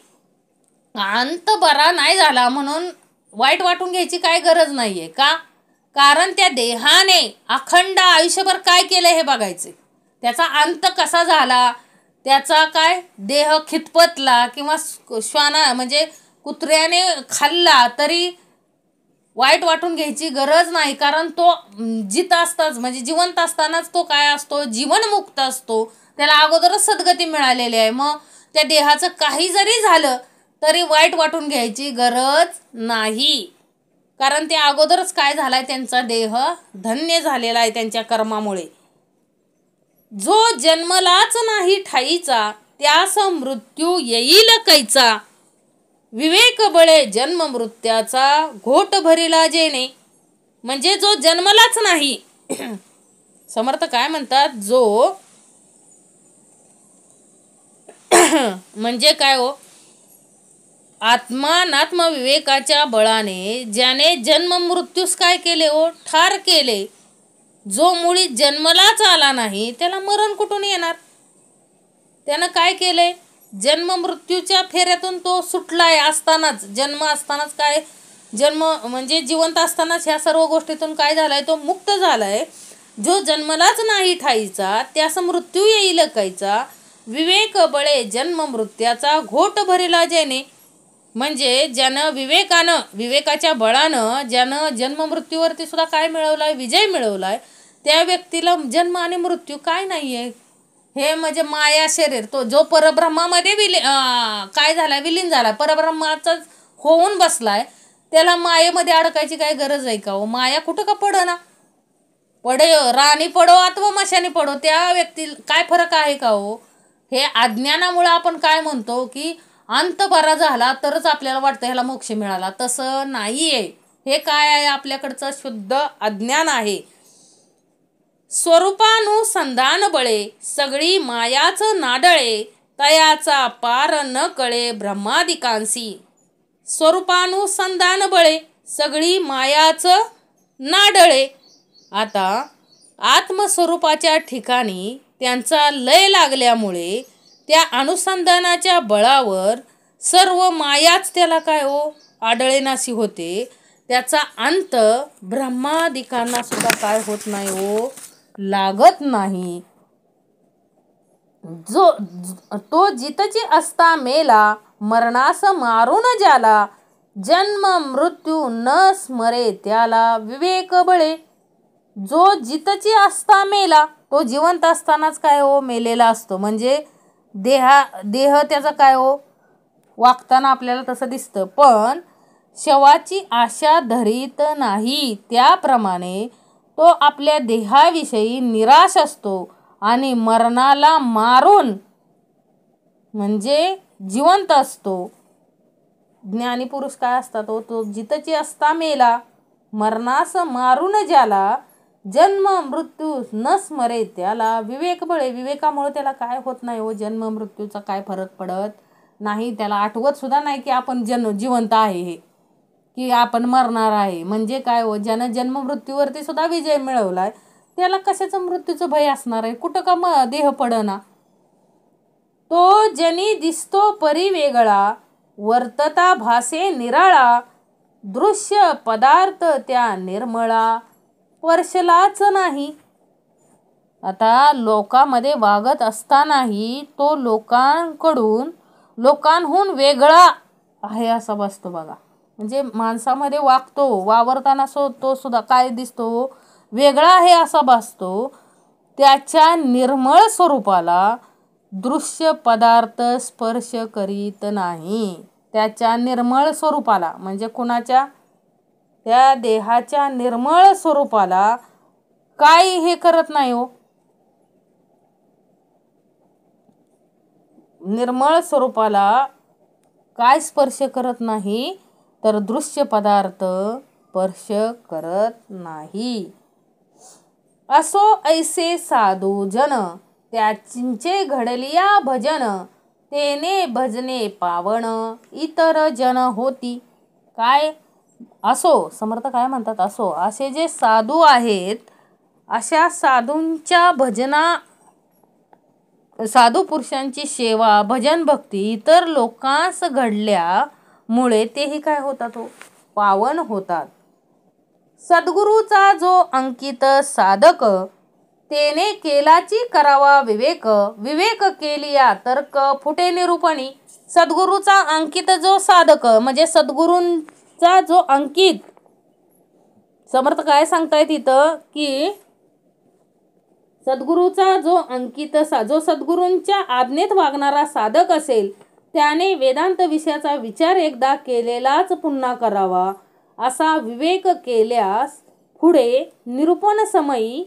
अंत बरा नाही झाला म्हणून वाईट वाटून घ्यायची काय गरज नाहीये. का? कारण त्या देहाने अखंड आयुष्यभर काय केलं हे बघायचे. त्याचा अंत कसा झाला, त्याचा काय देह खितपतला किंवा श्वाना म्हणजे कुत्र्याने खाल्ला तरी वाईट वाटून घ्यायची गरज नाही. कारण तो म्हणजे जिवंत असतानाच तो काय असतो, जीवनमुक्त असतो. त्याला अगोदरच सद्गती मिळालेली आहे. मग त्या देहाचं काही जरी झालं तरी वाईट वाटून घ्यायची गरज नाही. कारण ते अगोदरच काय झालाय, त्यांचा देह धन्य झालेला आहे त्यांच्या कर्मामुळे. जो जन्मलाच नाही ठाईचा, त्यास मृत्यू येईल कैचा. विवेक बळे जन्म मृत्याचा, घोट भरिला जेणे. म्हणजे जो जन्मलाच नाही समर्थ काय म्हणतात, जो म्हणजे काय हो, आत्मानात्म विवेकाच्या बळाने ज्याने जन्म मृत्यूस काय केले हो, ठार केले. जो मुळी जन्मलाच आला नाही त्याला मरण कुठून येणार. त्यानं काय केलंय, जन्म मृत्यूच्या फेऱ्यातून तो सुटलाय. असतानाच जन्म असतानाच काय, जन्म म्हणजे जिवंत असतानाच ह्या सर्व गोष्टीतून काय झालाय, तो मुक्त झालाय. जो जन्मलाच नाही ठाईचा, त्यास मृत्यू येईल कैचा. विवेक बळे जन्म मृत्याचा, घोट भरिला जेणे. म्हणजे ज्यानं विवेकाच्या बळानं ज्यानं जन्म मृत्यूवरती सुद्धा काय मिळवलाय, विजय मिळवलाय, त्या व्यक्तीला जन्म आणि मृत्यू काय नाहीये. हे म्हणजे माया शरीर, तो जो परब्रह्मामध्ये काय झालाय, विलीन झालाय, परब्रह्माचा होऊन बसलाय, त्याला मायेमध्ये अडकायची काय गरज आहे का हो. माया कुठं का पडना, पडे राणी पडो अथवा मशानी पडो, त्या व्यक्तीला काय फरक आहे का हो. हे अज्ञानामुळे आपण काय म्हणतो की अंत बरा झाला तरच आपल्याला वाटतं ह्याला मोक्ष मिळाला. तसं नाहीये. हे काय आहे, आपल्याकडचं शुद्ध अज्ञान आहे. स्वरूपानुसंधान बळे सगळी मायाच नाडळे, तयाचा पार न कळे ब्रह्मादिकांसी. स्वरूपानुसंधान बळे सगळी मायाच नाडळे. आता आत्मस्वरूपाच्या ठिकाणी त्यांचा लय लागल्यामुळे त्या अनुसंधानाच्या बळावर सर्व मायाच त्याला काय हो, आडळेनाशी होते. त्याचा अंत ब्रह्मादिकांना सुद्धा काय होत नाही हो, लागत नाही. तो जितची असता मेला, मरणास मारून ज्याला. जन्म मृत्यू न स्मरे त्याला, विवेक बळे. जो जितची असता मेला, तो जिवंत असतानाच काय हो, मेलेला असतो. म्हणजे देह त्याचा काय हो, वागताना आपल्याला तसं दिसतं. पण शवाची आशा धरीत नाही, त्याप्रमाणे तो आपल्या देहाविषयी निराश असतो आणि मरणाला मारून म्हणजे जिवंत असतो. ज्ञानी पुरुष काय असतात, तो जितची असता मेला, मरणास मारून ज्याला. जन्म मृत्यू न स्मरे त्याला, विवेक बळे. विवेकामुळे त्याला काय होत नाही हो, जन्म मृत्यूचा काय फरक पडत नाही. त्याला आठवत सुद्धा नाही की आपण जिवंत आहे हे, की आपण मरणार आहे. म्हणजे काय हो, ज्यानं जन्म मृत्यूवरती सुद्धा विजय मिळवलाय त्याला कशाचं मृत्यूचं भय असणार आहे. कुठं का देह पडना. तो जनी दिसतो परी वेगळा, वर्तता भासे निराळा. दृश्य पदार्थ त्या निर्मळा, स्पर्शलाच नाही. आता लोकांमध्ये वागत असतानाही तो लोकांहून वेगळा आहे असा बसतो बघा. म्हणजे माणसामध्ये वावरताना तो सुद्धा काय दिसतो, वेगळा आहे असा भासतो. त्याच्या निर्मळ स्वरूपाला दृश्य पदार्थ स्पर्श करीत नाही. त्याच्या निर्मळ स्वरूपाला म्हणजे कुणाच्या, त्या देहाच्या निर्मळ स्वरूपाला काय हे करत नाही हो. निर्मळ स्वरूपाला काय स्पर्श करत नाही, तर दृश्य पदार्थ स्पर्श करत नाही. असो ऐसे साधू जन, त्याचे घडलिया भजन. तेने भजने पावण इतर जन होती. काय असो, समर्थ काय म्हणतात, असो असे जे साधू आहेत, अशा साधूंच्या साधू पुरुषांची सेवा, भजन, भक्ती इतर लोकांस घडल्यामुळे तेही काय होतात, पावन होतात. सद्गुरूचा जो अंकित साधक, तेने केलाची करावा विवेक, विवेक केलिया तर्क फुटे निरूपणी. सद्गुरूचा अंकित जो साधक म्हणजे सद्गुरूंचा जो अंकित, समर्थ काय सांगतायत इथं की सद्गुरूचा जो अंकित जो सद्गुरूंच्या आज्ञेत वागणारा साधक असेल, त्याने वेदांत विषयाचा विचार एकदा केलेलाच पुन्हा करावा, असा विवेक केल्यास पुढे निरूपण समयी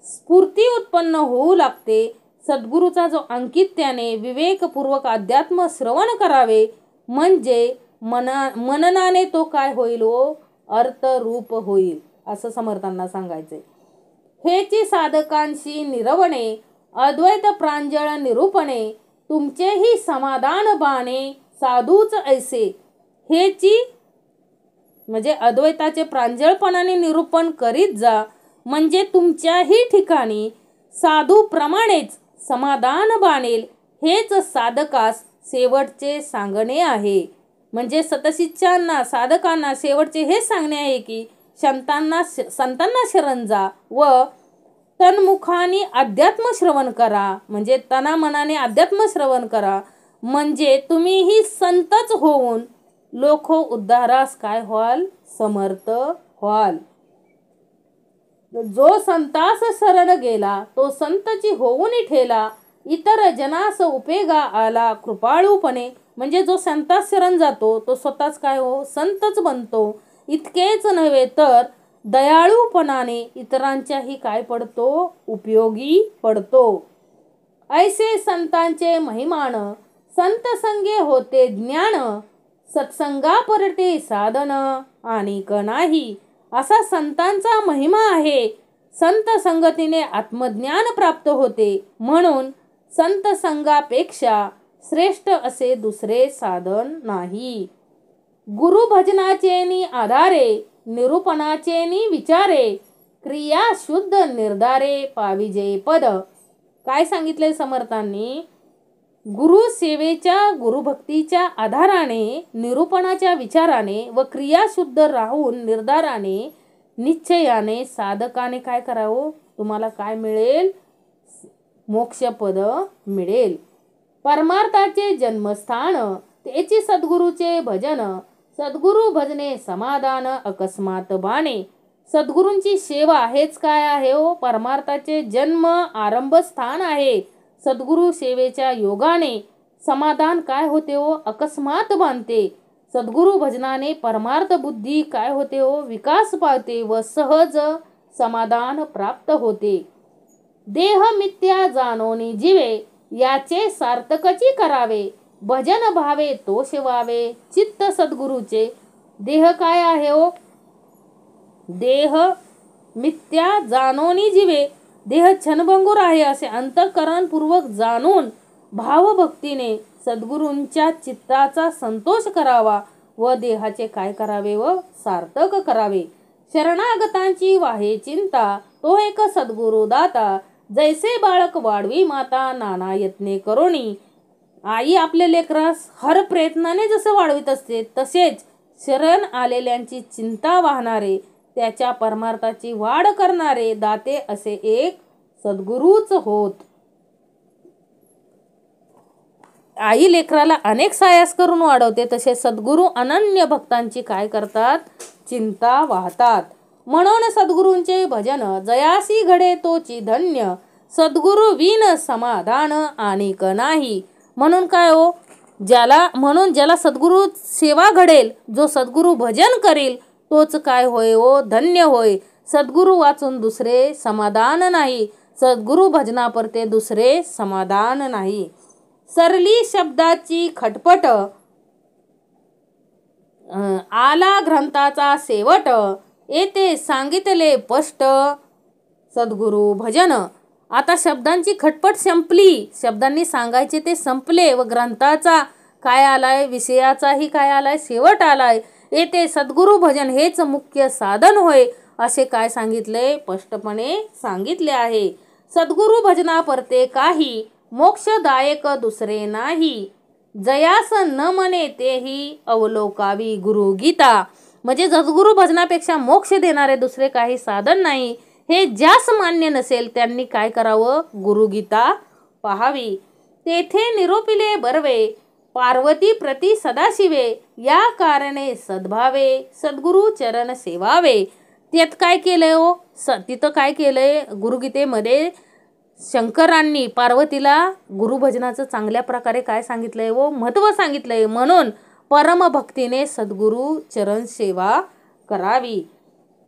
स्फूर्ती उत्पन्न होऊ लागते. सद्गुरूचा जो अंकित त्याने विवेकपूर्वक अध्यात्म श्रवण करावे, म्हणजे मननाने तो काय होईल, अर्थरूप होईल, असं समर्थांना सांगायचंय. हेची साधकांशी निरवणे, अद्वैत प्रांजळ निरूपणे, तुमचेही समाधान बाणे साधूच ऐसे. हेची म्हणजे अद्वैताचे प्रांजळपणाने निरूपण करीत जा, म्हणजे तुमच्याही ठिकाणी साधू प्रमाणेच समाधान बाणेल. हेच साधकास शेवटचे सांगणे आहे. म्हणजे सतशिष्यांना, साधकांना शेवटचे हे सांगणे आहे की संतांना शरण जा व तन्मुखाने अध्यात्म श्रवण करा, म्हणजे तनामनाने अध्यात्म श्रवण करा, म्हणजे तुम्हीही संतच होऊन लोक उद्धारास काय व्हाल, समर्थ व्हाल. जो संतास शरण गेला तो संतची होऊन ठेला, इतर जनास उपयोगा आला कृपाळूपणे. म्हणजे जो संतास शरण जातो तो स्वतःच काय संतच बनतो. इतकेच नव्हे तर दयाळूपणाने इतरांच्याही काय पडतो, उपयोगी पडतो. ऐसे संतांचे महिमान, संत संगे होते ज्ञान, सत्संगा परटे साधन आणिक नाही. असा संतांचा महिमा आहे. संत संगतीने आत्मज्ञान प्राप्त होते, म्हणून संत संगापेक्षा श्रेष्ठ असे दुसरे साधन नाही. गुरु भजनाचेनी आधारे, निरूपणाचेनी विचारे, क्रिया शुद्ध निर्धारे पाविजे पद. काय सांगितले समर्थांनी, गुरु सेवेच्या, गुरुभक्तीच्या आधाराने, निरूपणाच्या विचाराने व क्रिया शुद्ध राहून निर्धाराने, निश्चयाने साधकाने काय करावं, तुम्हाला काय मिळेल, मोक्षपद मिळेल. परमार्थाचे जन्मस्थान तेची सद्गुरूचे भजन, सद्गुरु भजने समाधान अकस्मात बाणे. सद्गुरूंची सेवा हेच काय आहे, परमार्थाचे जन्म आरंभ स्थान आहे. सद्गुरु सेवेच्या योगाने समाधान काय होते, अकस्मात बांधते. सद्गुरु भजनाने परमार्थ बुद्धी काय होते, विकास पावते व सहज समाधान प्राप्त होते. देह मिथ्या जाणोनी जीवे, याचे सार्थकची करावे, भजन भावे तो शिवावे चित्त सद्गुरूचे. देह काय आहे, देह मिथ्या जाणोनी जीवे, देह क्षणभंगुर आहे असे अंतःकरणपूर्वक जाणून भावभक्तीने सद्गुरूंच्या चित्ताचा संतोष करावा व देहाचे काय करावे, व सार्थक करावे. शरणागतांची वाहे चिंता, तो एक सद्गुरु दाता, जैसे बाळक वाढवी माता नाना यत्ने करोनी. आई आपल्या लेकरास हर प्रयत्नाने जसं वाढवित असते, तसेच शरण आलेल्यांची चिंता वाहणारे, त्याच्या परमार्थाची वाढ करणारे दाते असे एक सद्गुरूच होत. आई लेकराला अनेक सायास करून वाढवते, तसे सद्गुरू अनन्य भक्तांची काय करतात, चिंता वाहतात. म्हणून सद्गुरूंचे भजन जयासी घडे तोची धन्य, सद्गुरु विन समाधान आणिक नाही. म्हणून काय ज्याला सद्गुरु सेवा घडेल, जो सद्गुरु भजन करील, तोच काय होय, धन्य होय. सद्गुरु वाचून दुसरे समाधान नाही, सद्गुरु भजनापरते दुसरे समाधान नाही. सरली शब्दाची खटपट, आला ग्रंथाचा शेवट, येथे सांगितले स्पष्ट. सद्गुरु भजन आता शब्दांची खटपट संपली, शब्दांनी सांगायचे ते संपले व ग्रंथाचा काय आलाय, विषयाचाही काय आलाय, शेवट आलाय. येथे सद्गुरु भजन हेच मुख्य साधन होय असे काय सांगितले, स्पष्टपणे सांगितले आहे. सद्गुरु भजना परते काही, मोक्षदायक दुसरे नाही. जयास न म्हणे तेही अवलोकावी गुरुगीता. म्हणजे सद्गुरु भजनापेक्षा मोक्ष देणारे दुसरे काही साधन नाही, हे ज्यास मान्य नसेल त्यांनी काय करावं, गुरुगीता पाहावी. तेथे निरोपिले बर्वे, पार्वती प्रति सदाशिवे, या कारणे सद्भावे सद्गुरु चरण सेवावे. त्यात काय केलंय हो, तिथं काय केलंय गुरुगीतेमध्ये, शंकरांनी पार्वतीला गुरुभजनाचं चांगल्या प्रकारे काय सांगितलंय व महत्त्व सांगितलंय. म्हणून परमभक्तीने सद्गुरु चरण सेवा करावी.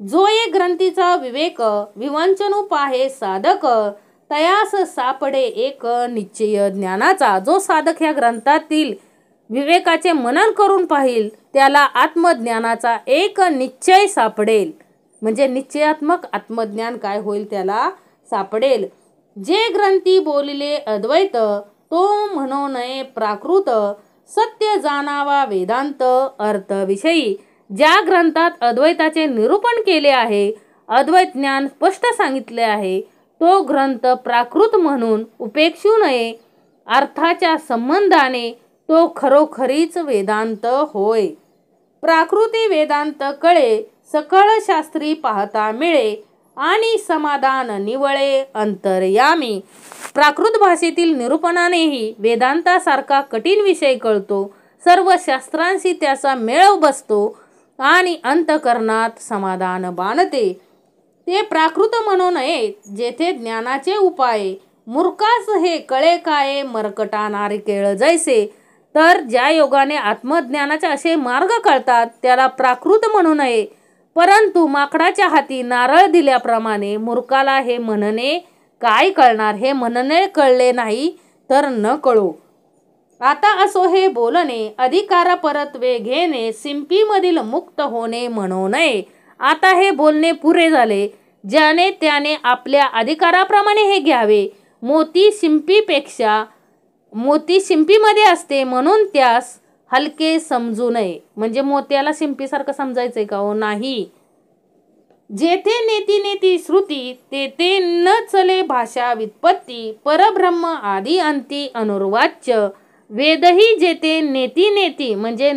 जो एक ग्रंथीचा विवेक विवंचनू पाहे साधक, तयास सापडे एक निश्चय ज्ञानाचा. जो साधक ह्या ग्रंथातील विवेकाचे मनन करून पाहिल त्याला आत्मज्ञानाचा एक निश्चय सापडेल. म्हणजे निश्चयात्मक आत्मज्ञान काय होईल, त्याला सापडेल. जे ग्रंथी बोलिले अद्वैत, तो म्हणो नये प्राकृत. सत्य जाणावा वेदांत अर्थविषयी. ज्या ग्रंथात अद्वैताचे निरूपण केले आहे, अद्वैत ज्ञान स्पष्ट सांगितले आहे, तो ग्रंथ प्राकृत म्हणून उपेक्षू नये. अर्थाच्या संबंधाने तो खरोखरीच वेदांत होय. प्राकृती वेदांत कळे, सकळ शास्त्री पाहता मिळे, आणि समाधान निवळे अंतर्यामी. प्राकृत भाषेतील निरूपणानेही वेदांतासारखा कठीण विषय कळतो. सर्व शास्त्रांशी त्याचा मेळ बसतो आणि अंतकरणात समाधान बाणते. ते प्राकृत म्हणू नये जेथे ज्ञानाचे उपाय. मूर्खास हे कळे काय, मरकटा नारिकेळ जैसे. तर ज्या योगाने आत्मज्ञानाचे असे मार्ग कळतात त्याला प्राकृत म्हणू नये. परंतु माकडाच्या हाती नारळ दिल्याप्रमाणे मूर्खाला हे म्हणणे काय कळणार. हे म्हणणे कळले नाही तर न कळो. आता असो हे बोलणे, अधिकार परत्वे घेणे, शिंपीमधील मुक्त होणे म्हणू नये. आता हे बोलणे पुरे झाले. ज्याने त्याने आपल्या अधिकाराप्रमाणे हे घ्यावे. मोती शिंपीमध्ये असते म्हणून त्यास हलके समजू नये. म्हणजे मोत्याला शिंपीसारखं समजायचंय का हो, नाही. जेथे नेती नेती श्रुती, तेथे न चले भाषा व्युत्पत्ती. परब्रह्म आदी अंती अनुर्वाच्य. वेदही जेथे नेती नेती म्हणजे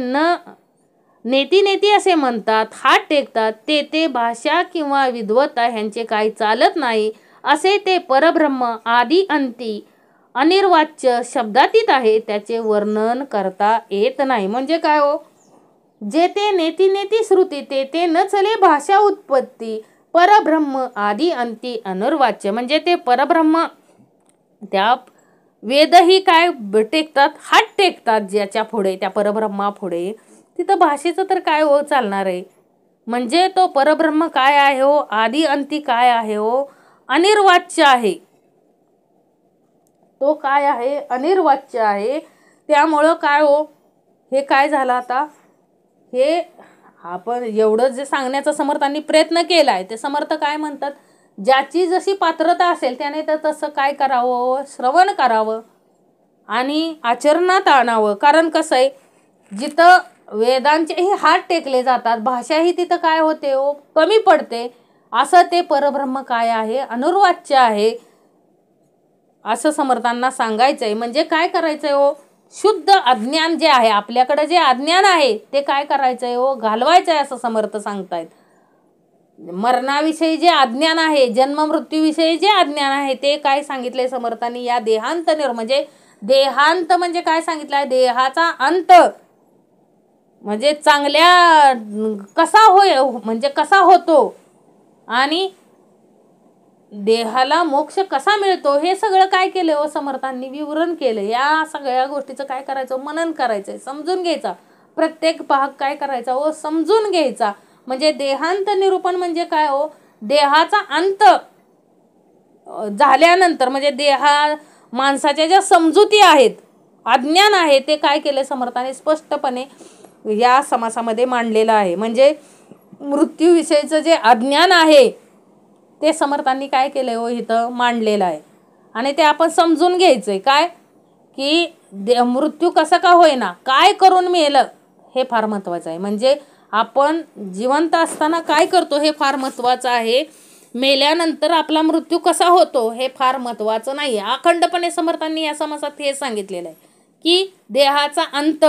नेती नेती असे म्हणतात, हात टेकतात, तेथे भाषा किंवा विद्वत्ता ह्यांचे काही चालत नाही. असे ते परब्रह्म आदी अंती अनिर्वाच्य शब्दातीत आहे, त्याचे वर्णन करता येत नाही. म्हणजे काय हो, जेथे नेती नेती श्रुती, तेथे न चले भाषा उत्पत्ती. परब्रह्म आदी अंती अनुर्वाच्य. म्हणजे ते परब्रह्म, त्या वेदही काय टेकतात, हात टेकतात ज्याच्या पुढे, त्या परब्रह्मा पुढे. तिथं भाषेचं तर काय हो चालणार आहे. म्हणजे तो परब्रह्म काय आहे हो, आदी अंती काय आहे हो, अनिर्वाच्य आहे. तो काय आहे, अनिर्वाच्य आहे. त्यामुळं काय हो, हे काय झालं आता, हे आपण एवढं जे सांगण्याचा समर्थांनी प्रयत्न केलाय, ते समर्थ काय म्हणतात, ज्याची जशी पात्रता असेल त्याने तर तसं काय करावं, श्रवण करावं आणि आचरणात आणावं. कारण कसं आहे, जिथं वेदांचेही हात टेकले जातात, भाषाही तिथं काय होते हो, कमी पडते. असं ते परब्रह्म काय आहे, अनुर्वाच्य आहे असं समर्थांना सांगायचंय. म्हणजे काय करायचंय हो, शुद्ध अज्ञान जे आहे, आपल्याकडे जे अज्ञान आहे ते काय करायचंय हो, घालवायचंय असं समर्थ सांगतायत. मरणाविषयी जे अज्ञान आहे, जन्म मृत्यूविषयी जे अज्ञान आहे ते काय सांगितलंय समर्थांनी, या देहांत म्हणजे देहांत म्हणजे काय सांगितलंय, देहाचा अंत. म्हणजे चांगल्या कसा होय, म्हणजे कसा होतो आणि देहाला मोक्ष कसा मिळतो, हे सगळं काय केलं हो समर्थांनी, विवरण केलं. या सगळ्या गोष्टीचं काय करायचं, मनन करायचंय, समजून घ्यायचा. प्रत्येक भाग काय करायचा हो, समजून घ्यायचा. म्हणजे देहांत निरूपण म्हणजे काय हो, देहाचा अंत झाल्यानंतर म्हणजे माणसाच्या ज्या समजुती आहेत, अज्ञान आहे, ते काय केले समर्थांनी स्पष्टपणे या समासामध्ये मांडलेलं आहे. म्हणजे मृत्यूविषयीचं जे अज्ञान आहे ते समर्थांनी काय केलंय हो, इथं मांडलेलं आहे. आणि ते आपण समजून घ्यायचंय काय की मृत्यू कसा का होईना काय करून मेलं हे फार महत्त्वाचं आहे. म्हणजे आपण जिवंत असताना काय करतो हे फार महत्त्वाचं आहे. मेल्यानंतर आपला मृत्यू कसा होतो हे फार महत्त्वाचं नाही आहे. अखंडपणे समर्थांनी या समासात हे सांगितलेलं आहे की देहाचा अंत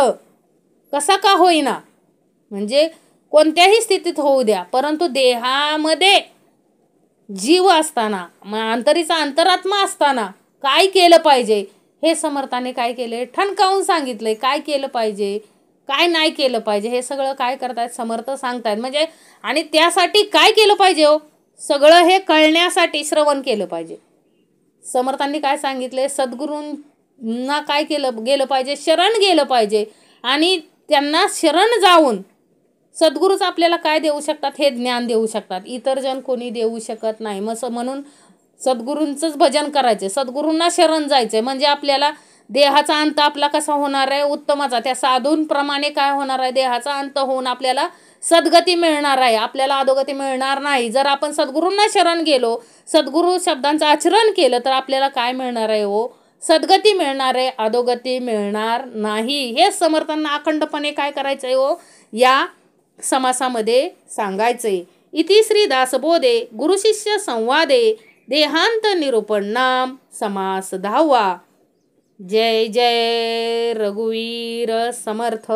कसा का होईना, म्हणजे कोणत्याही स्थितीत होऊ द्या, परंतु देहामध्ये जीव असताना अंतरीचा अंतरात्मा असताना काय केलं पाहिजे हे समर्थाने काय केले ठणकावून सांगितलंय. काय केलं पाहिजे काय नाही केलं पाहिजे हे सगळं काय करतायत समर्थ सांगतायत. म्हणजे आणि त्यासाठी काय केलं पाहिजे हो, सगळं हे कळण्यासाठी श्रवण केलं पाहिजे. समर्थांनी काय सांगितले, सद्गुरूंना काय केलं गेलं पाहिजे, शरण गेलं पाहिजे. आणि त्यांना शरण जाऊन सद्गुरूच आपल्याला काय देऊ शकतात, हे ज्ञान देऊ शकतात. इतर जण कोणी देऊ शकत नाही. म्हणून सद्गुरूंचंच भजन करायचे, सद्गुरूंना शरण जायचंय. म्हणजे आपल्याला देहाचा अंत आपला कसा होणार आहे, उत्तमाचा. त्या साधूंप्रमाणे काय होणार आहे, देहाचा अंत होऊन आपल्याला सद्गती मिळणार आहे, आपल्याला अधोगती मिळणार नाही. जर आपण सद्गुरूंना शरण गेलो, सद्गुरू शब्दांचं आचरण केलं तर आपल्याला काय मिळणार आहे हो, सद्गती मिळणार आहे, अधोगती मिळणार नाही. हे समर्थांना अखंडपणे काय करायचं आहे हो, या समासामध्ये सांगायचंय. इति श्री दासबोधे गुरुशिष्य संवादे देहांत निरूपण नाम समास 10वा. जय जय रघुवीर समर्थ.